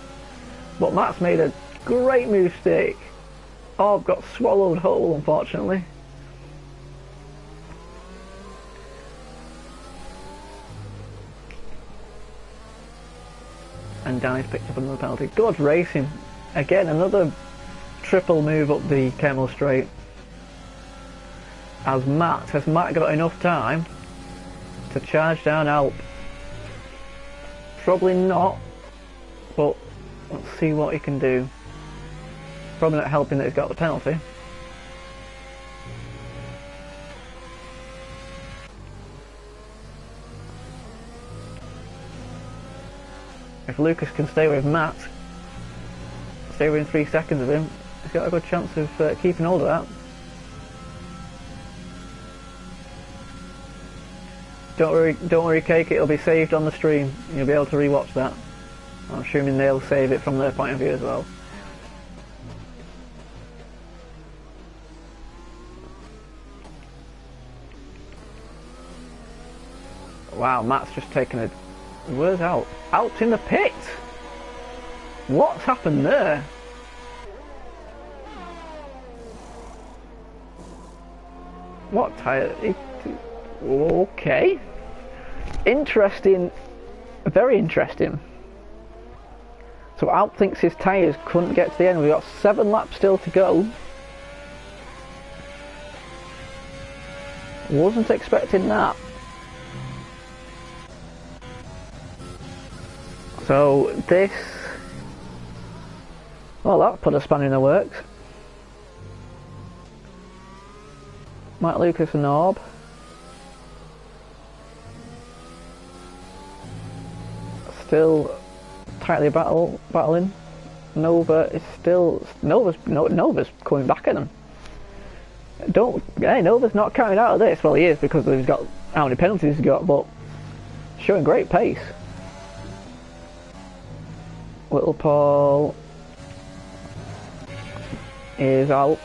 But Matt's made a great move stick. Orb got swallowed whole, unfortunately. And Danny's picked up another penalty. Good racing. Again, another triple move up the Kemmel Straight. Has Matt got enough time to charge down Alp Probably not, but let's see what he can do. Probably not helping that he's got the penalty. If Lucas can stay with Matt, stay within 3 seconds of him, he's got a good chance of keeping hold of that. Don't worry, Cake. It'll be saved on the stream. You'll be able to rewatch that. I'm assuming they'll save it from their point of view as well. Wow, Matt's just taken a... Where's Alp? Alp's in the pit! What's happened there? What tyre? Okay. Interesting. Very interesting. So Alp thinks his tyres couldn't get to the end. We've got 7 laps still to go. Wasn't expecting that. So this... Well, that put a spanner in the works. Matt Lucas and Orb. Still tightly battling. Nova is still... Nova's coming back at them. Hey, Nova's not counting out of this. Well, he is, because he's got how many penalties he's got, but showing great pace. Little Paul is out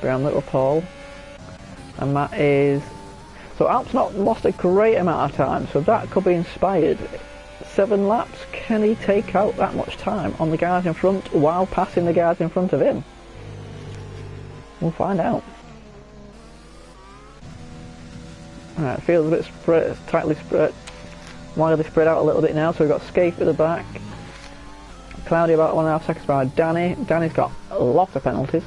behind Little Paul, and Matt is... So Alp's not lost a great amount of time, so that could be inspired. 7 laps, can he take out that much time on the guys in front while passing the guys in front of him? We'll find out. Alright, it feels a bit spread, widely spread out a little bit now, so we've got Scape at the back. Cloudy about 1.5 seconds behind Danny. Danny's got a lot of penalties.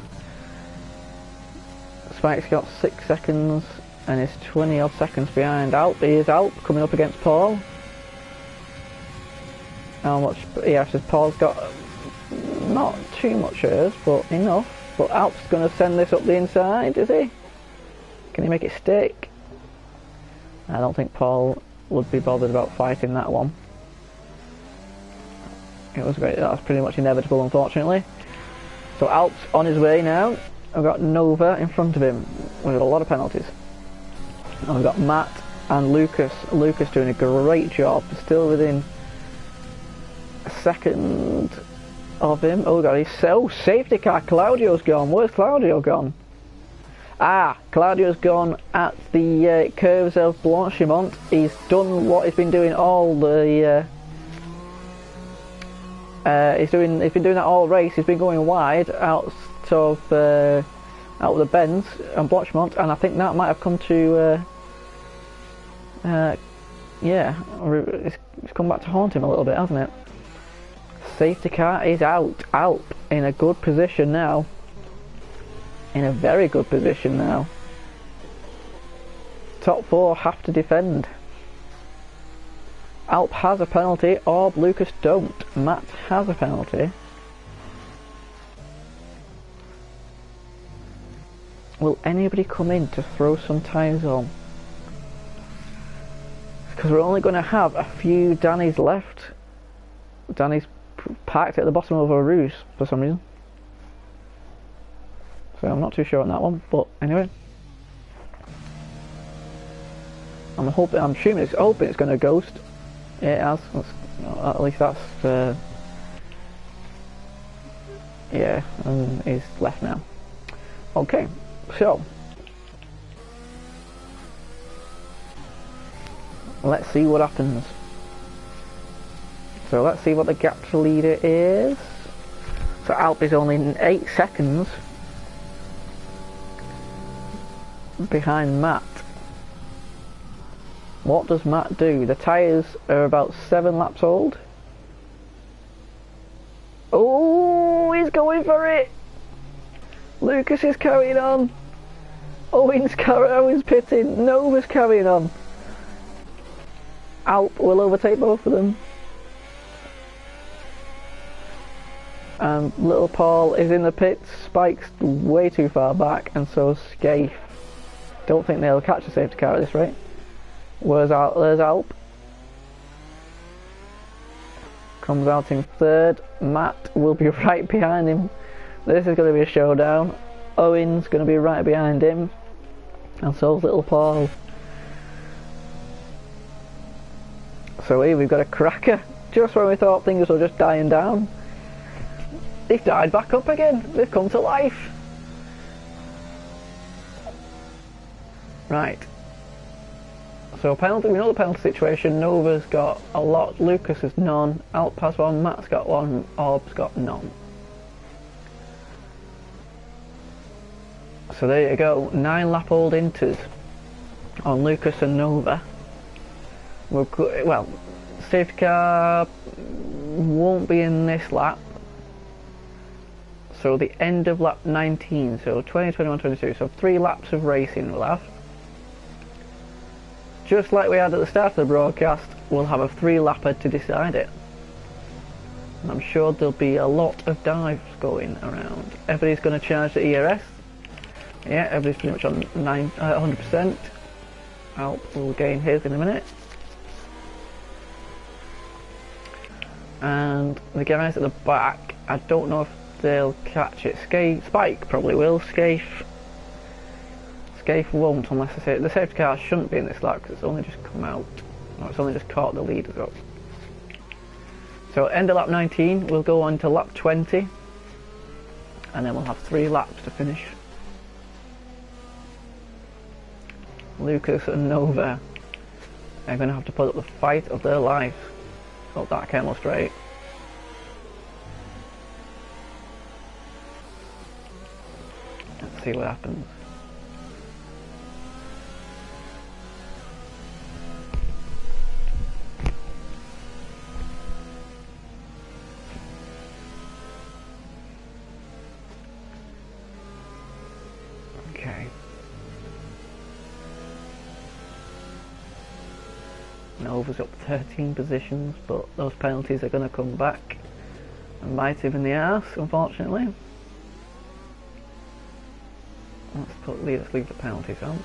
Spike's got 6 seconds and is 20 odd seconds behind Alp. Here's Alp coming up against Paul. How much? Yeah, so Paul's got not too much hers, but enough. But Alp's going to send this up the inside, is he? Can he make it stick? I don't think Paul would be bothered about fighting that one. It was great. That was pretty much inevitable, unfortunately. So Alp's on his way now. I've got Nova in front of him with a lot of penalties. And we've got Matt and Lucas. Lucas doing a great job. Still within a second of him. Oh god, he's so... Safety car. Claudio's gone. Where's Claudio gone? Ah, Claudio's gone at the curves of Blanchimont. He's done what he's been doing all the... he's been doing that all race. He's been going wide out of the bends on Blanchimont, and I think that might have come to yeah, it's come back to haunt him a little bit, hasn't it? Safety car is out. Alp in a good position now. In a very good position now. Top 4 have to defend. Alp has a penalty, Orb, Lucas don't. Matt has a penalty. Will anybody come in to throw some tyres on? Because we're only going to have a few Danny's left. Danny's parked at the bottom of a roost for some reason. So I'm not too sure on that one, but anyway. I'm assuming it's going to ghost. It has. At least that's yeah, and he's left now. Okay, so let's see what happens. So let's see what the gap to leader is. So Alp is only 8 seconds behind Matt. What does Matt do? The tyres are about 7 laps old. Oh, he's going for it! Lucas is carrying on. Owen's pitting. Nova's carrying on. Alp will overtake both of them. And little Paul is in the pits. Spike's way too far back, and so's Scaife. Don't think they'll catch a safety car at this rate. There's Alp. Comes out in third. Matt will be right behind him. This is going to be a showdown. Owen's going to be right behind him. And so's little Paul. So here we've got a cracker. Just when we thought things were just dying down, they've died back up again. They've come to life. Right. So penalty, we know the penalty situation. Nova's got a lot, Lucas has none, Alp has one, Matt's got one, Orb's got none. So there you go, 9 lap old inters on Lucas and Nova. Well, safety car won't be in this lap. So the end of lap 19, so 20, 21, 22, so 3 laps of racing we'll have. Just like we had at the start of the broadcast, we'll have a 3-lapper to decide it. And I'm sure there'll be a lot of dives going around. Everybody's going to charge the ERS. Yeah, everybody's pretty much on 100%. Alp will gain his in a minute. And the guys at the back, I don't know if they'll catch it. Spike probably will. Scaife won't unless I say it. The safety car shouldn't be in this lap because it's only just come out. No, it's only just caught the leaders up. So end of lap 19, we'll go on to lap 20 and then we'll have 3 laps to finish. Lucas and Nova are going to have to put up the fight of their lives. Got that camel straight. Let's see what happens. Okay. Nova's up 13 positions, but those penalties are going to come back and bite him in the arse, unfortunately. Let's leave the penalties on.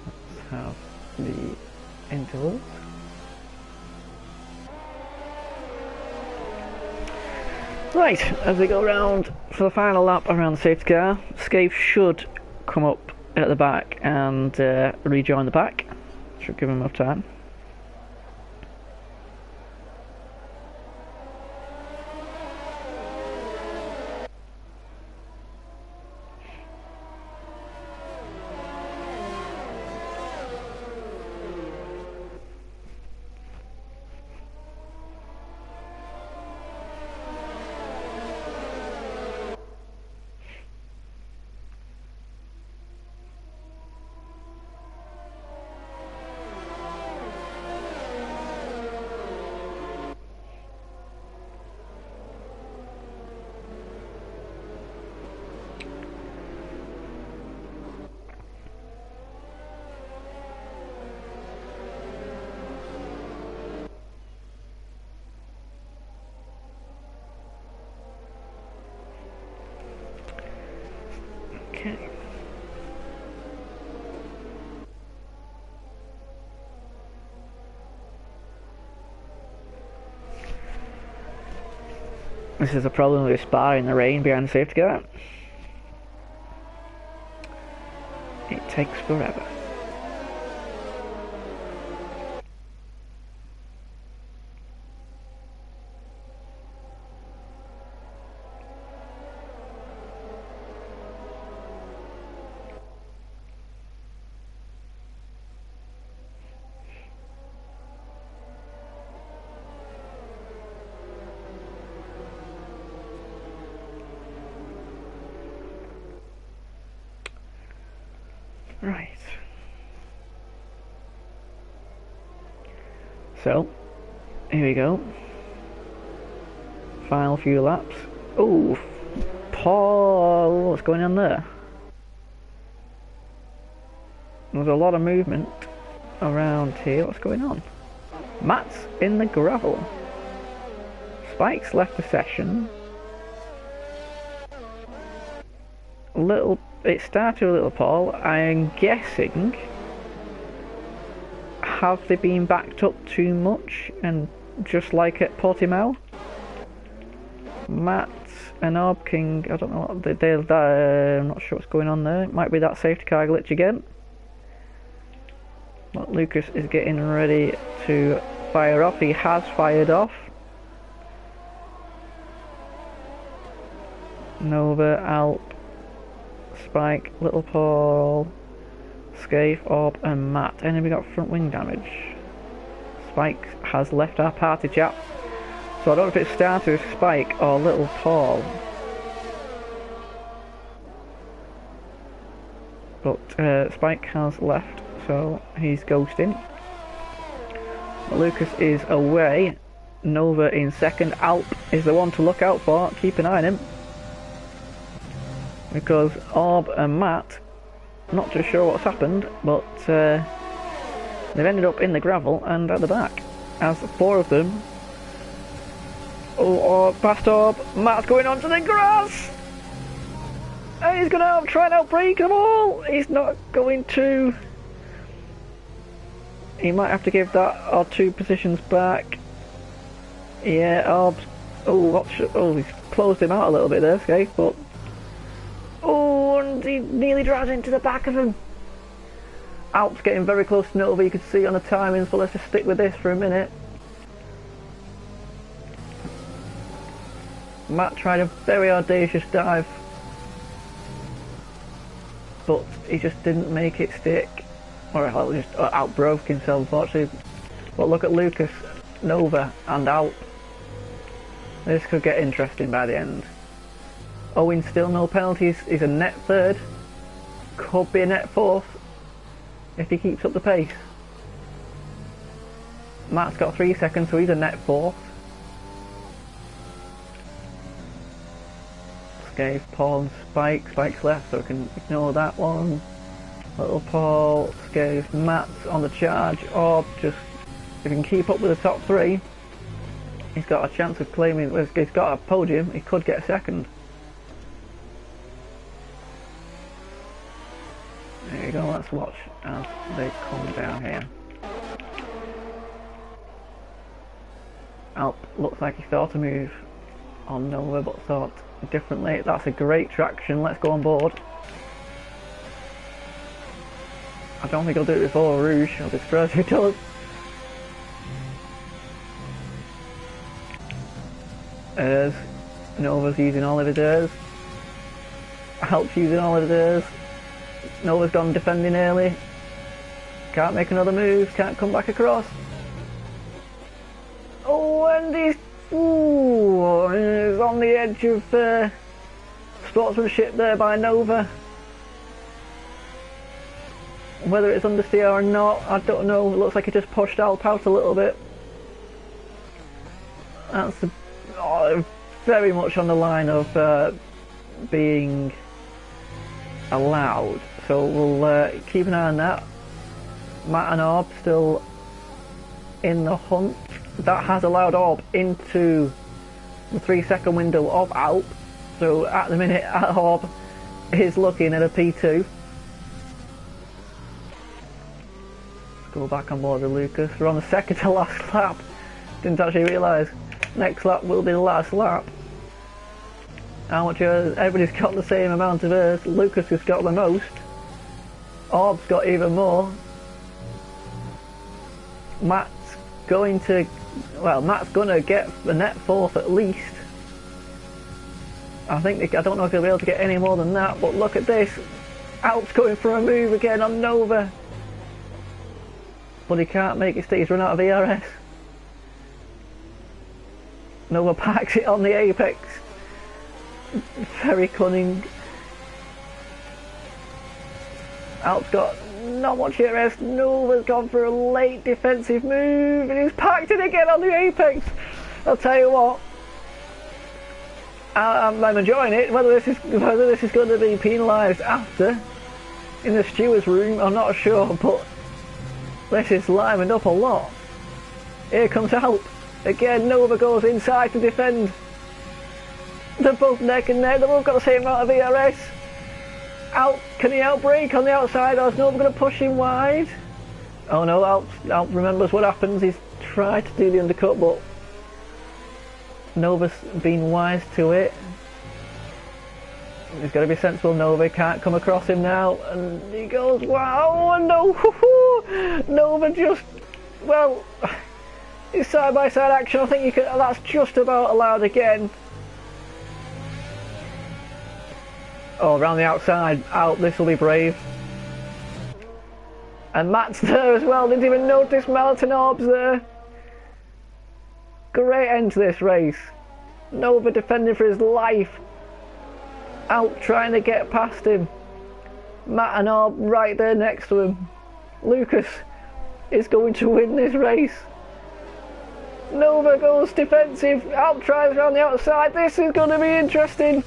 Let's have the intervals. Right, as we go round for the final lap around the safety car, Scaife should come up at the back and rejoin the pack. Should give him enough time. Okay. This is a problem with sparring in the rain behind the safety car. It takes forever. Right. So, here we go. Final few laps. Oh, Paul, what's going on there? There's a lot of movement around here. What's going on? Matt's in the gravel. Spike's left the session. It started with Little Paul. I am guessing, have they been backed up too much? And just like at Portimao, Matt and Orb King, I don't know what I'm not sure what's going on there. It might be that safety car glitch again. But Lucas is getting ready to fire off. He has fired off. Nova, Alp, Spike, Little Paul, Scaife, Orb and Matt. Enemy got front wing damage. Spike has left our party chat. So I don't know if it started with Spike or Little Paul. But Spike has left, so he's ghosting. Lucas is away. Nova in second. Alp is the one to look out for. Keep an eye on him. Because Orb and Matt, not too sure what's happened, but they've ended up in the gravel and at the back. As four of them. Oh, Orb, past Orb. Matt's going onto the grass! And he's going to try and outbrake them all! He's not going to. He might have to give that or two positions back. Yeah, Orb's. Oh, he's closed him out a little bit there, Scaife, but. Oh, and he nearly drives into the back of him. Alp's getting very close to Nova, you can see on the timings, so let's just stick with this for a minute. Matt tried a very audacious dive, but he just didn't make it stick. Or just outbroke himself, unfortunately. But look at Lucas, Nova and Alp. This could get interesting by the end. Owen still no penalties, he's a net third. Could be a net fourth if he keeps up the pace. Matt's got 3 seconds, so he's a net fourth. Scaife, Paul and Spike. Spike's left, so we can ignore that one. Little Paul, Scaife, Matt's on the charge. Orb just, if he can keep up with the top three, he's got a chance of claiming, well, he's got a podium, he could get a second. There you go, let's watch as they come down here. Alp looks like he thought a move on Nova, but thought differently. That's a great traction, let's go on board. I don't think he'll do it before Rouge, I'll be surprised if he does. Airs. Nova's using all of his airs. Alp's using all of his airs. Nova's gone defending early. Can't make another move, can't come back across. Oh, and he's on the edge of sportsmanship there by Nova. Whether it's understeer or not, I don't know. It looks like he just pushed Alp out a little bit. That's very much on the line of being allowed. So we'll keep an eye on that. Matt and Orb still in the hunt. That has allowed Orb into the 3-second window of Alp. So at the minute, Orb is looking at a P2. Go back on board with Lucas. We're on the second to last lap. Didn't actually realise. Next lap will be the last lap. How much airs? Everybody's got the same amount of airs. Lucas has got the most. Orb's got even more. Matt's going to get the net fourth at least. I don't know if he'll be able to get any more than that, but look at this. Alp's going for a move again on Nova. But he can't make it stick, he's run out of ERS. Nova packs it on the apex. Very cunning. Alp's got not much ERS. Nova's gone for a late defensive move and he's packed it again on the apex. I'll tell you what, I'm enjoying it. Whether this is going to be penalised after in the steward's room, I'm not sure, but this is livened up a lot. Here comes Alp. Again, Nova goes inside to defend. They're both neck and neck. They've both got the same amount of ERS. Out, can he outbrake on the outside, or is Nova going to push him wide? Oh no, Alp remembers what happens. He's tried to do the undercut, but Nova's been wise to it. He's got to be sensible. Nova can't come across him now, and he goes, wow, no, Nova just, well, it's side-by-side action. I think you can, that's just about allowed again. Oh, around the outside, out, this will be brave. And Matt's there as well, didn't even notice Melton Orbs there. Great end to this race. Nova defending for his life. Out trying to get past him. Matt and Orb right there next to him. Lucas is going to win this race. Nova goes defensive. Out tries around the outside. This is going to be interesting.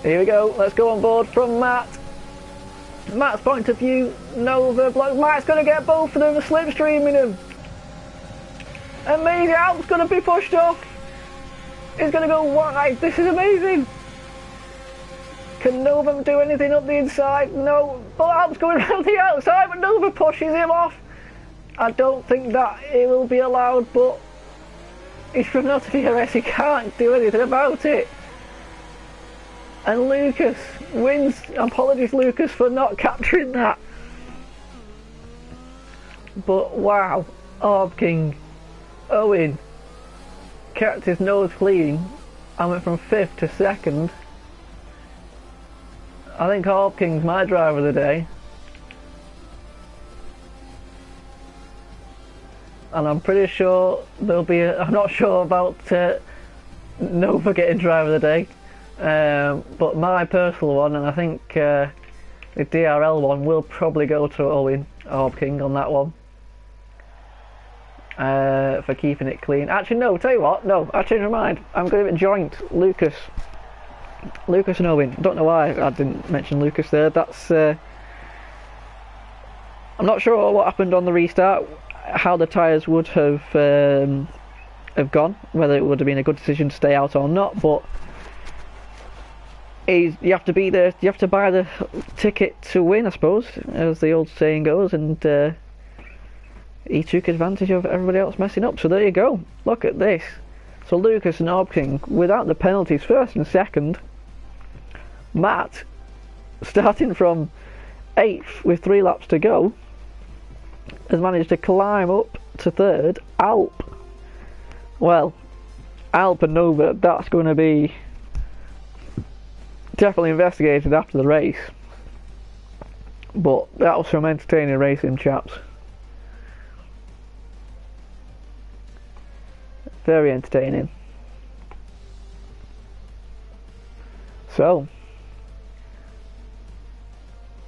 Here we go. Let's go on board from Matt. Matt's point of view. Nova block. Matt's going to get both of them slipstreaming him. Amazing. Alp's going to be pushed off. He's going to go wide. This is amazing. Can Nova do anything up the inside? No. But Alp's going around the outside, but Nova pushes him off. I don't think that it will be allowed, but he's from out of DRS. He can't do anything about it. And Lucas wins. Apologies, Lucas, for not capturing that. But wow, Orb King, Owen, kept his nose clean and went from 5th to 2nd. I think Orb King's my driver of the day. And I'm pretty sure there'll be I'm not sure about Nova getting driver of the day. But my personal one, and I think the DRL one, will probably go to Owen Orb King on that one. For keeping it clean. Actually, no, tell you what, no, I changed my mind. I'm going to give it joint. Lucas and Owen. Don't know why I didn't mention Lucas there. That's I'm not sure what happened on the restart, how the tyres would have gone, whether it would have been a good decision to stay out or not, but you have to be there, you have to buy the ticket to win, I suppose, as the old saying goes, and he took advantage of everybody else messing up. So there you go, look at this. So Lucas and Orb King, without the penalties, 1st and 2nd. Matt, starting from 8th with 3 laps to go, has managed to climb up to 3rd. Alp, well, Alp and Nova, that's going to be definitely investigated after the race, but that was some entertaining racing, chaps. Very entertaining. So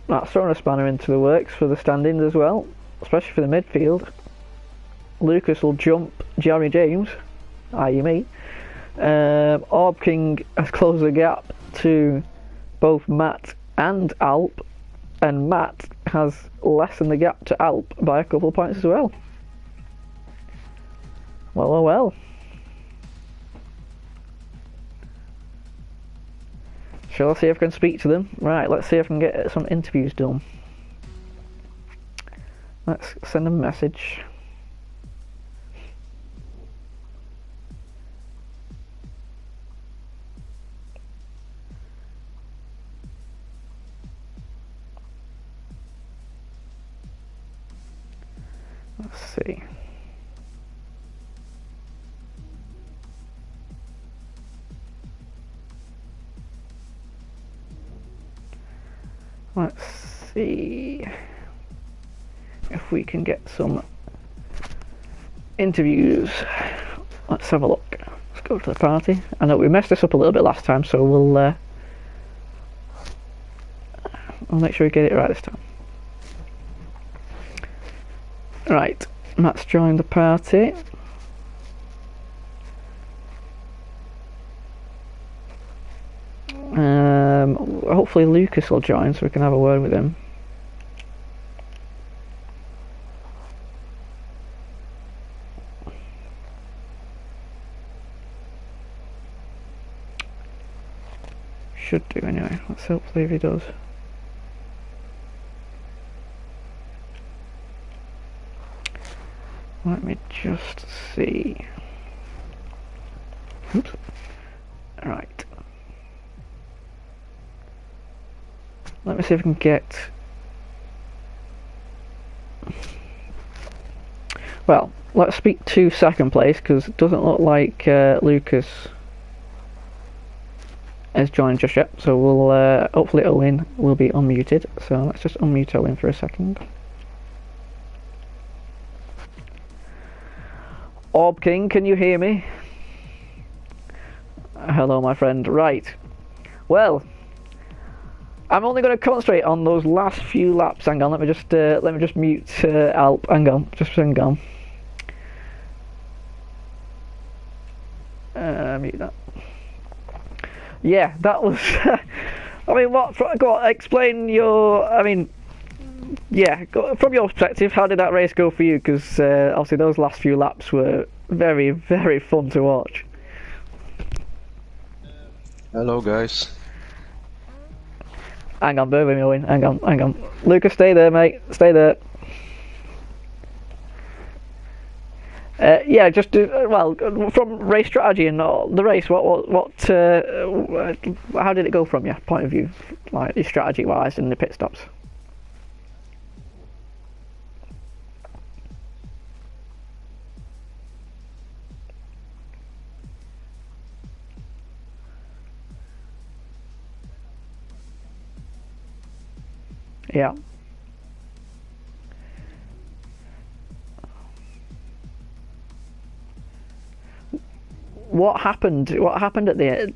that's throwing a spanner into the works for the standings as well, especially for the midfield. Lucas will jump Jeremy James, i.e. me. Orb King has closed the gap to both Matt and Alp, and Matt has lessened the gap to Alp by a couple of points as well. Well, oh well. Shall I see if I can speak to them? Right, let's see if I can get some interviews done. Let's send them a message. Let's see. Let's see if we can get some interviews. Let's have a look. Let's go to the party. I know we messed this up a little bit last time, so we'll make sure we get it right this time. Right, Matt's joined the party. Hopefully Lucas will join so we can have a word with him. Let's hopefully if he does. Let me just see. Oops. Right. Let me see if I can get... Well, let's speak to second place, because it doesn't look like Lucas has joined just yet. So we'll hopefully Owen will be unmuted. So let's just unmute Owen for a second. Orb King, can you hear me? Hello, my friend. Right. Well, I'm only going to concentrate on those last few laps. Hang on, let me just mute Alp. Hang on, just hang on. Mute that. Yeah, that was. I mean, what? Go on, explain your. I mean, yeah, from your perspective, how did that race go for you? Because obviously those last few laps were very, very fun to watch. Hello, guys. Hang on, bear with me, Owen. Hang on. Lucas, stay there, mate. Stay there. Yeah, just well, from race strategy and the race, how did it go from your point of view, like strategy-wise in the pit stops? Yeah. What happened? What happened at that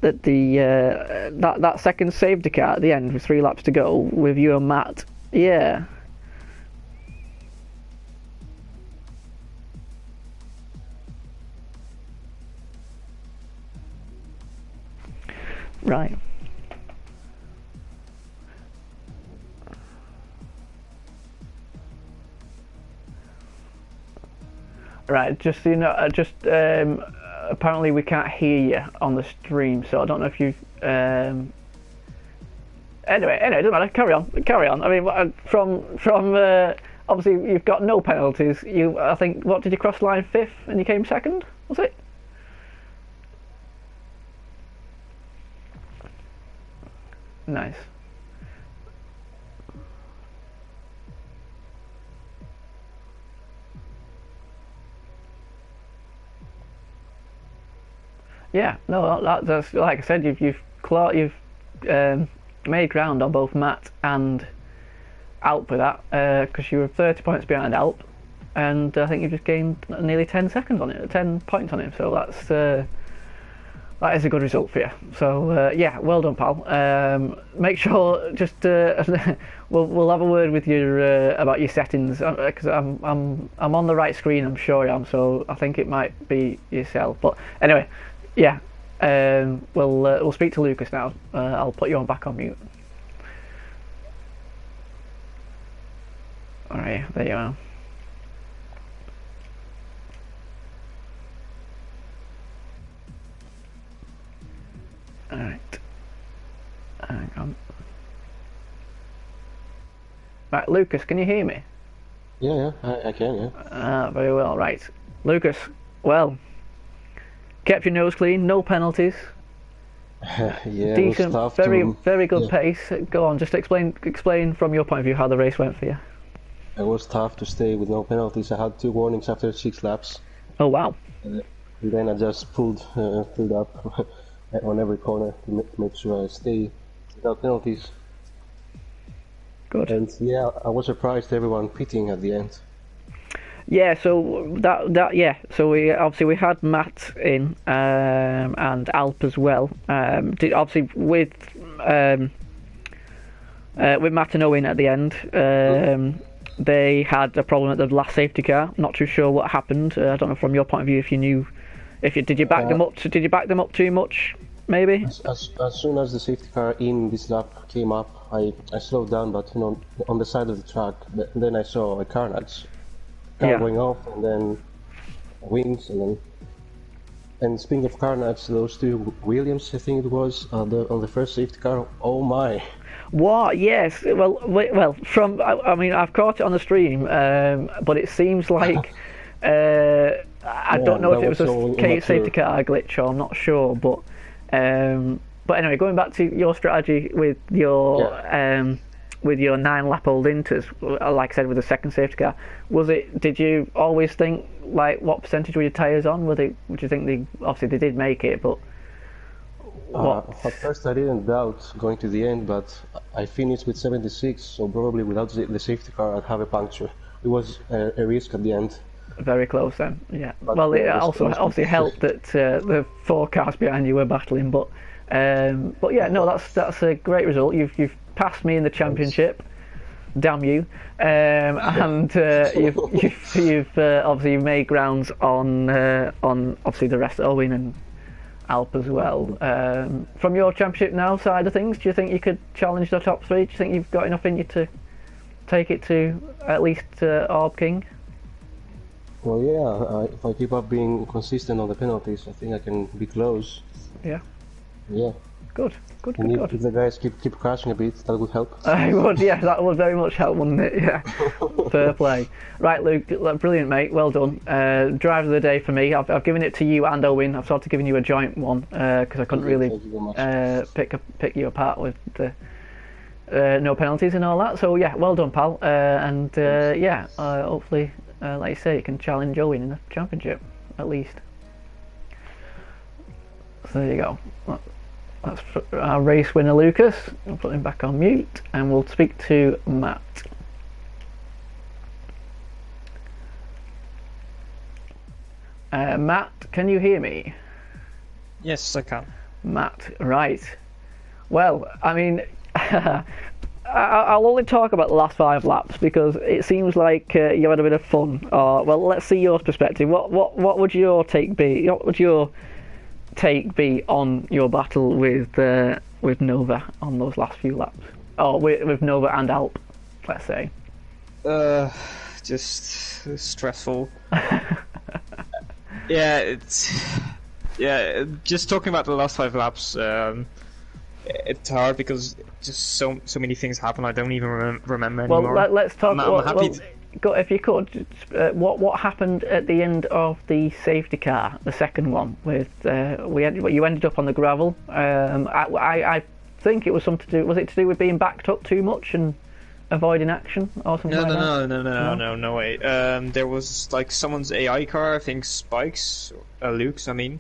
second safety car at the end with 3 laps to go with you and Matt? Yeah. Right. Right. Just so you know, apparently we can't hear you on the stream, so I don't know if you. Anyway, it doesn't matter. Carry on. I mean, from obviously you've got no penalties. I think, what did you cross line 5th and you came 2nd? Was it? Nice. Yeah, no, that's like I said. You've made ground on both Matt and Alp with that, because you were 30 points behind Alp, and I think you just gained nearly 10 seconds on it, 10 points on him. So that is a good result for you. So yeah, well done, pal. Make sure just we'll have a word with you about your settings, because I'm on the right screen. I'm sure I am. So I think it might be yourself. But anyway. Yeah, we'll speak to Lucas now. I'll put you back on mute. Alright, there you are. Alright. Hang on. Right, Lucas, can you hear me? Yeah, I can, yeah. Very well, right. Lucas, well, kept your nose clean, no penalties. Yeah, decent, it was tough very good yeah. pace. Go on, just explain from your point of view how the race went for you. It was tough to stay with no penalties. I had 2 warnings after 6 laps. Oh wow! And then I just pulled up on every corner to make sure I stay without penalties. Good. And yeah, I was surprised everyone pitting at the end. Yeah, so so we had Matt in and Alp as well. Obviously with Matt and Owen at the end, they had a problem at the last safety car. Not too sure what happened. I don't know from your point of view if you knew. Did you back them up? Did you back them up too much? Maybe. As soon as the safety car in this lap came up, I slowed down, but on the side of the track. But then I saw a carnage. Going off, and then wings, and And speaking of carnage, those two Williams, I think it was, on the first safety car. Oh my! What? Yes. Well. From I mean, I've caught it on the stream, but it seems like I don't know if it was a safety car glitch or I'm not sure, but anyway, going back to your strategy with your 9-lap-old Inters, like I said, with the second safety car, did you always think, like, what percentage were your tyres on? Would you think obviously they did make it, but what? At first I didn't doubt going to the end, but I finished with 76, so probably without the safety car I'd have a puncture. It was a risk at the end. Very close then, yeah. But well, it also obviously helped that the 4 cars behind you were battling, but yeah, no, that's a great result. You've passed me in the championship, damn you, and you've obviously made grounds on obviously the rest of Owen and Alp as well. From your championship now side of things, do you think you could challenge the top 3? Do you think you've got enough in you to take it to at least Orb King? Well, yeah, if I keep up being consistent on the penalties, I think I can be close. Yeah. Yeah. Good. If the guys keep crashing a bit, that would help. It would, yeah, that would very much help, wouldn't it? Yeah. Fair play. Right, Luke, brilliant, mate. Well done. Driver of the day for me. I've given it to you and Owen. I've sort of given you a joint one because I couldn't really pick you apart with the no penalties and all that. So yeah, well done, pal. Hopefully, like you say, you can challenge Owen in the championship at least. So there you go. That's our race winner, Lucas. I'll put him back on mute and we'll speak to Matt. Matt, can you hear me? Yes, I can. Matt, right. Well, I mean, I'll only talk about the last 5 laps because it seems like you had a bit of fun. Well, let's see your perspective. What would your take be? What would your take be on your battle with Nova on those last few laps? Or with Nova and Alp, let's say. Just stressful. Just talking about the last 5 laps, it's hard because just so many things happen. I don't even remember anymore. Well, let's talk. I'm happy. Go, if you could, what happened at the end of the safety car, the second one? With you ended up on the gravel. I think it was something to do. Was it to do with being backed up too much and avoiding action or something? No way. There was like someone's AI car, I think Spikes, Luke's, I mean,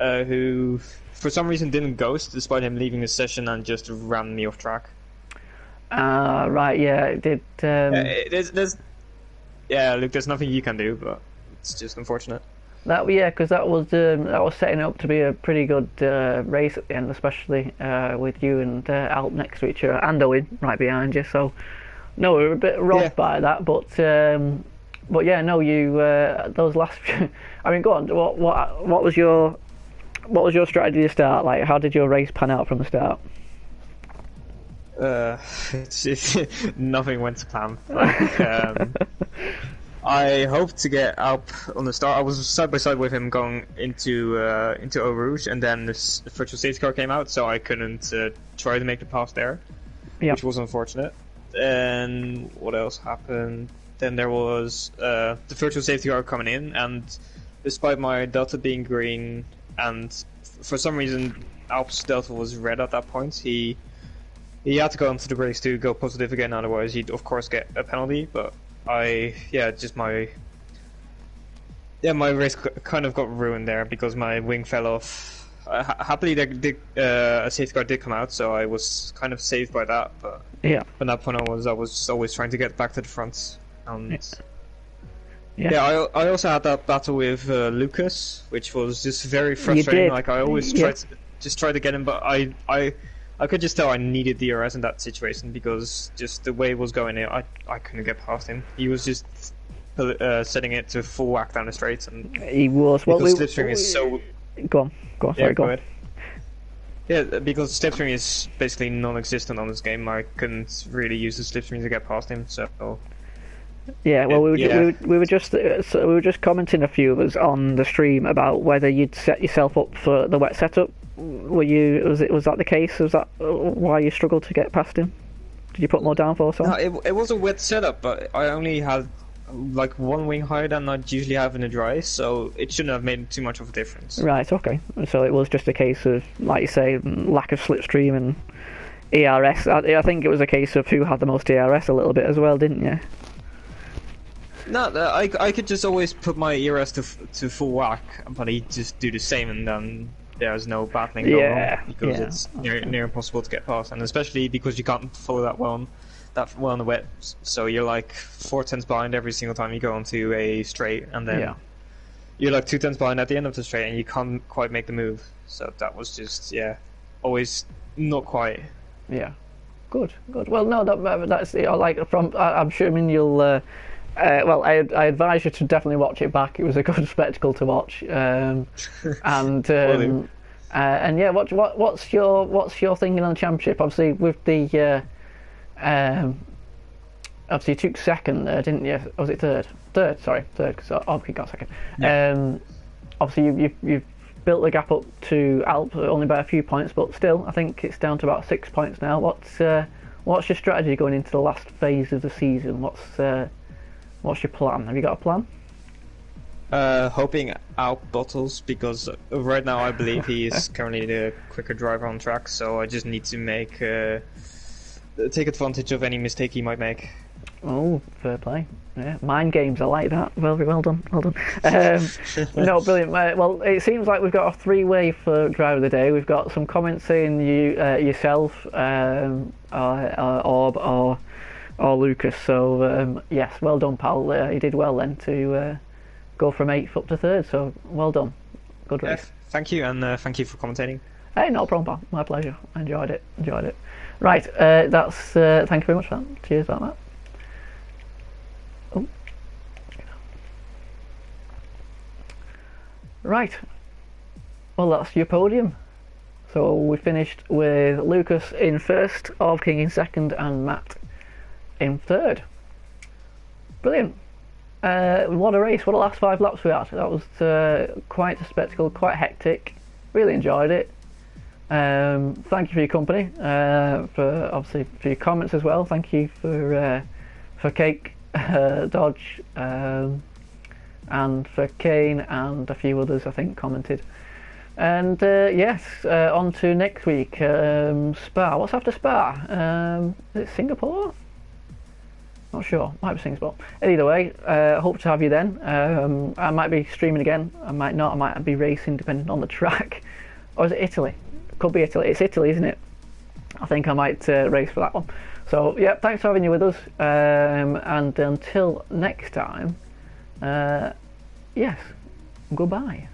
who for some reason didn't ghost despite him leaving the session and just ran me off track. Right, yeah, it did. Luke, there's nothing you can do, but it's just unfortunate. Because that was setting up to be a pretty good race at the end, especially with you and Alp next to each other, and Owen right behind you. So, no, we were a bit robbed by that, but yeah, no, you those last few. I mean, go on. What was your strategy to start? Like, how did your race pan out from the start? Nothing went to plan. I hoped to get Alp on the start. I was side by side with him going into Eau Rouge, and then this virtual safety car came out, so I couldn't try to make the pass there, which was unfortunate. And what else happened? Then there was the virtual safety car coming in, and despite my delta being green, and for some reason Alp's delta was red at that point, he had to go onto the brakes to go positive again, otherwise he'd of course get a penalty. But my race kind of got ruined there because my wing fell off. Happily, a safety car did come out, so I was kind of saved by that. But from that point on, I was always trying to get back to the front. And I also had that battle with Lucas, which was just very frustrating. Like I always try to get him, but I could just tell I needed DRS in that situation because just the way it was going, I couldn't get past him. He was just setting it to full whack down the straight, and he was. Slipstream is so. Go on. Sorry, go on. Yeah, because slipstream is basically non-existent on this game. I couldn't really use the slipstream to get past him, so Yeah, well, Yeah. we were just so we were just commenting, a few of us, on the stream about whether you'd set yourself up for the wet setup. Was that the case? Was that why you struggled to get past him? Did you put more downforce on? No, it was a wet setup, but I only had like one wing higher than I'd usually have in a dry, so it shouldn't have made too much of a difference. Right, okay. So it was just a case of, like you say, lack of slipstream and ERS. I think it was a case of who had the most ERS a little bit as well, didn't you? No, I could just always put my ERS to full whack, but he'd just do the same, and then there's no battling going on, because it's near impossible to get past, and especially because you can't follow that well on the wet, so you're like 4 tenths behind every single time you go onto a straight, and then you're like 2 tenths behind at the end of the straight, and you can't quite make the move. So that was just always not quite. Yeah, good. Well, no, that's like from. I'm sure. I mean, you'll. Well, I advise you to definitely watch it back. It was a good spectacle to watch. And yeah, what's your thinking on the championship? Obviously, with the obviously you took second there, didn't you? Or was it third? Third, because Obke got second. Yeah. Obviously, you've built the gap up to Alp only by a few points, but still, I think it's down to about 6 points now. What's your strategy going into the last phase of the season? What's your plan? Have you got a plan? Hoping Alp bottles, because right now I believe he is currently the quicker driver on track, so I just need to take advantage of any mistake he might make. Oh, fair play. Yeah, mind games, I like that. Well done. No, brilliant. Well, it seems like we've got a three-way for driver of the day. We've got some comments saying yourself, Orb, or Lucas. So yes, well done, pal. You did well then to go from 8th up to 3rd. So well done. Good race. Thank you, and thank you for commentating. Hey, no problem, pal. My pleasure. I enjoyed it. Right, that's thank you very much for that. Cheers for that. Oh. Right. Well, that's your podium. So we finished with Lucas in 1st, Orb King in 2nd, and Matt in 3rd. Brilliant. What a race. What a last 5 laps we had. That was quite a spectacle, quite hectic. Really enjoyed it. Thank you for your company, for your comments as well. Thank you for Cake, Dodge, and for Kane and a few others I think commented. And yes, on to next week. Spa. What's after Spa? Is it Singapore? Not sure. Might be Singapore. Either way, hope to have you then. I might be streaming again. I might not. I might be racing depending on the track. Or is it Italy? Could be Italy. It's Italy, isn't it? I think I might race for that one. So yeah, thanks for having you with us. And until next time, yes, goodbye.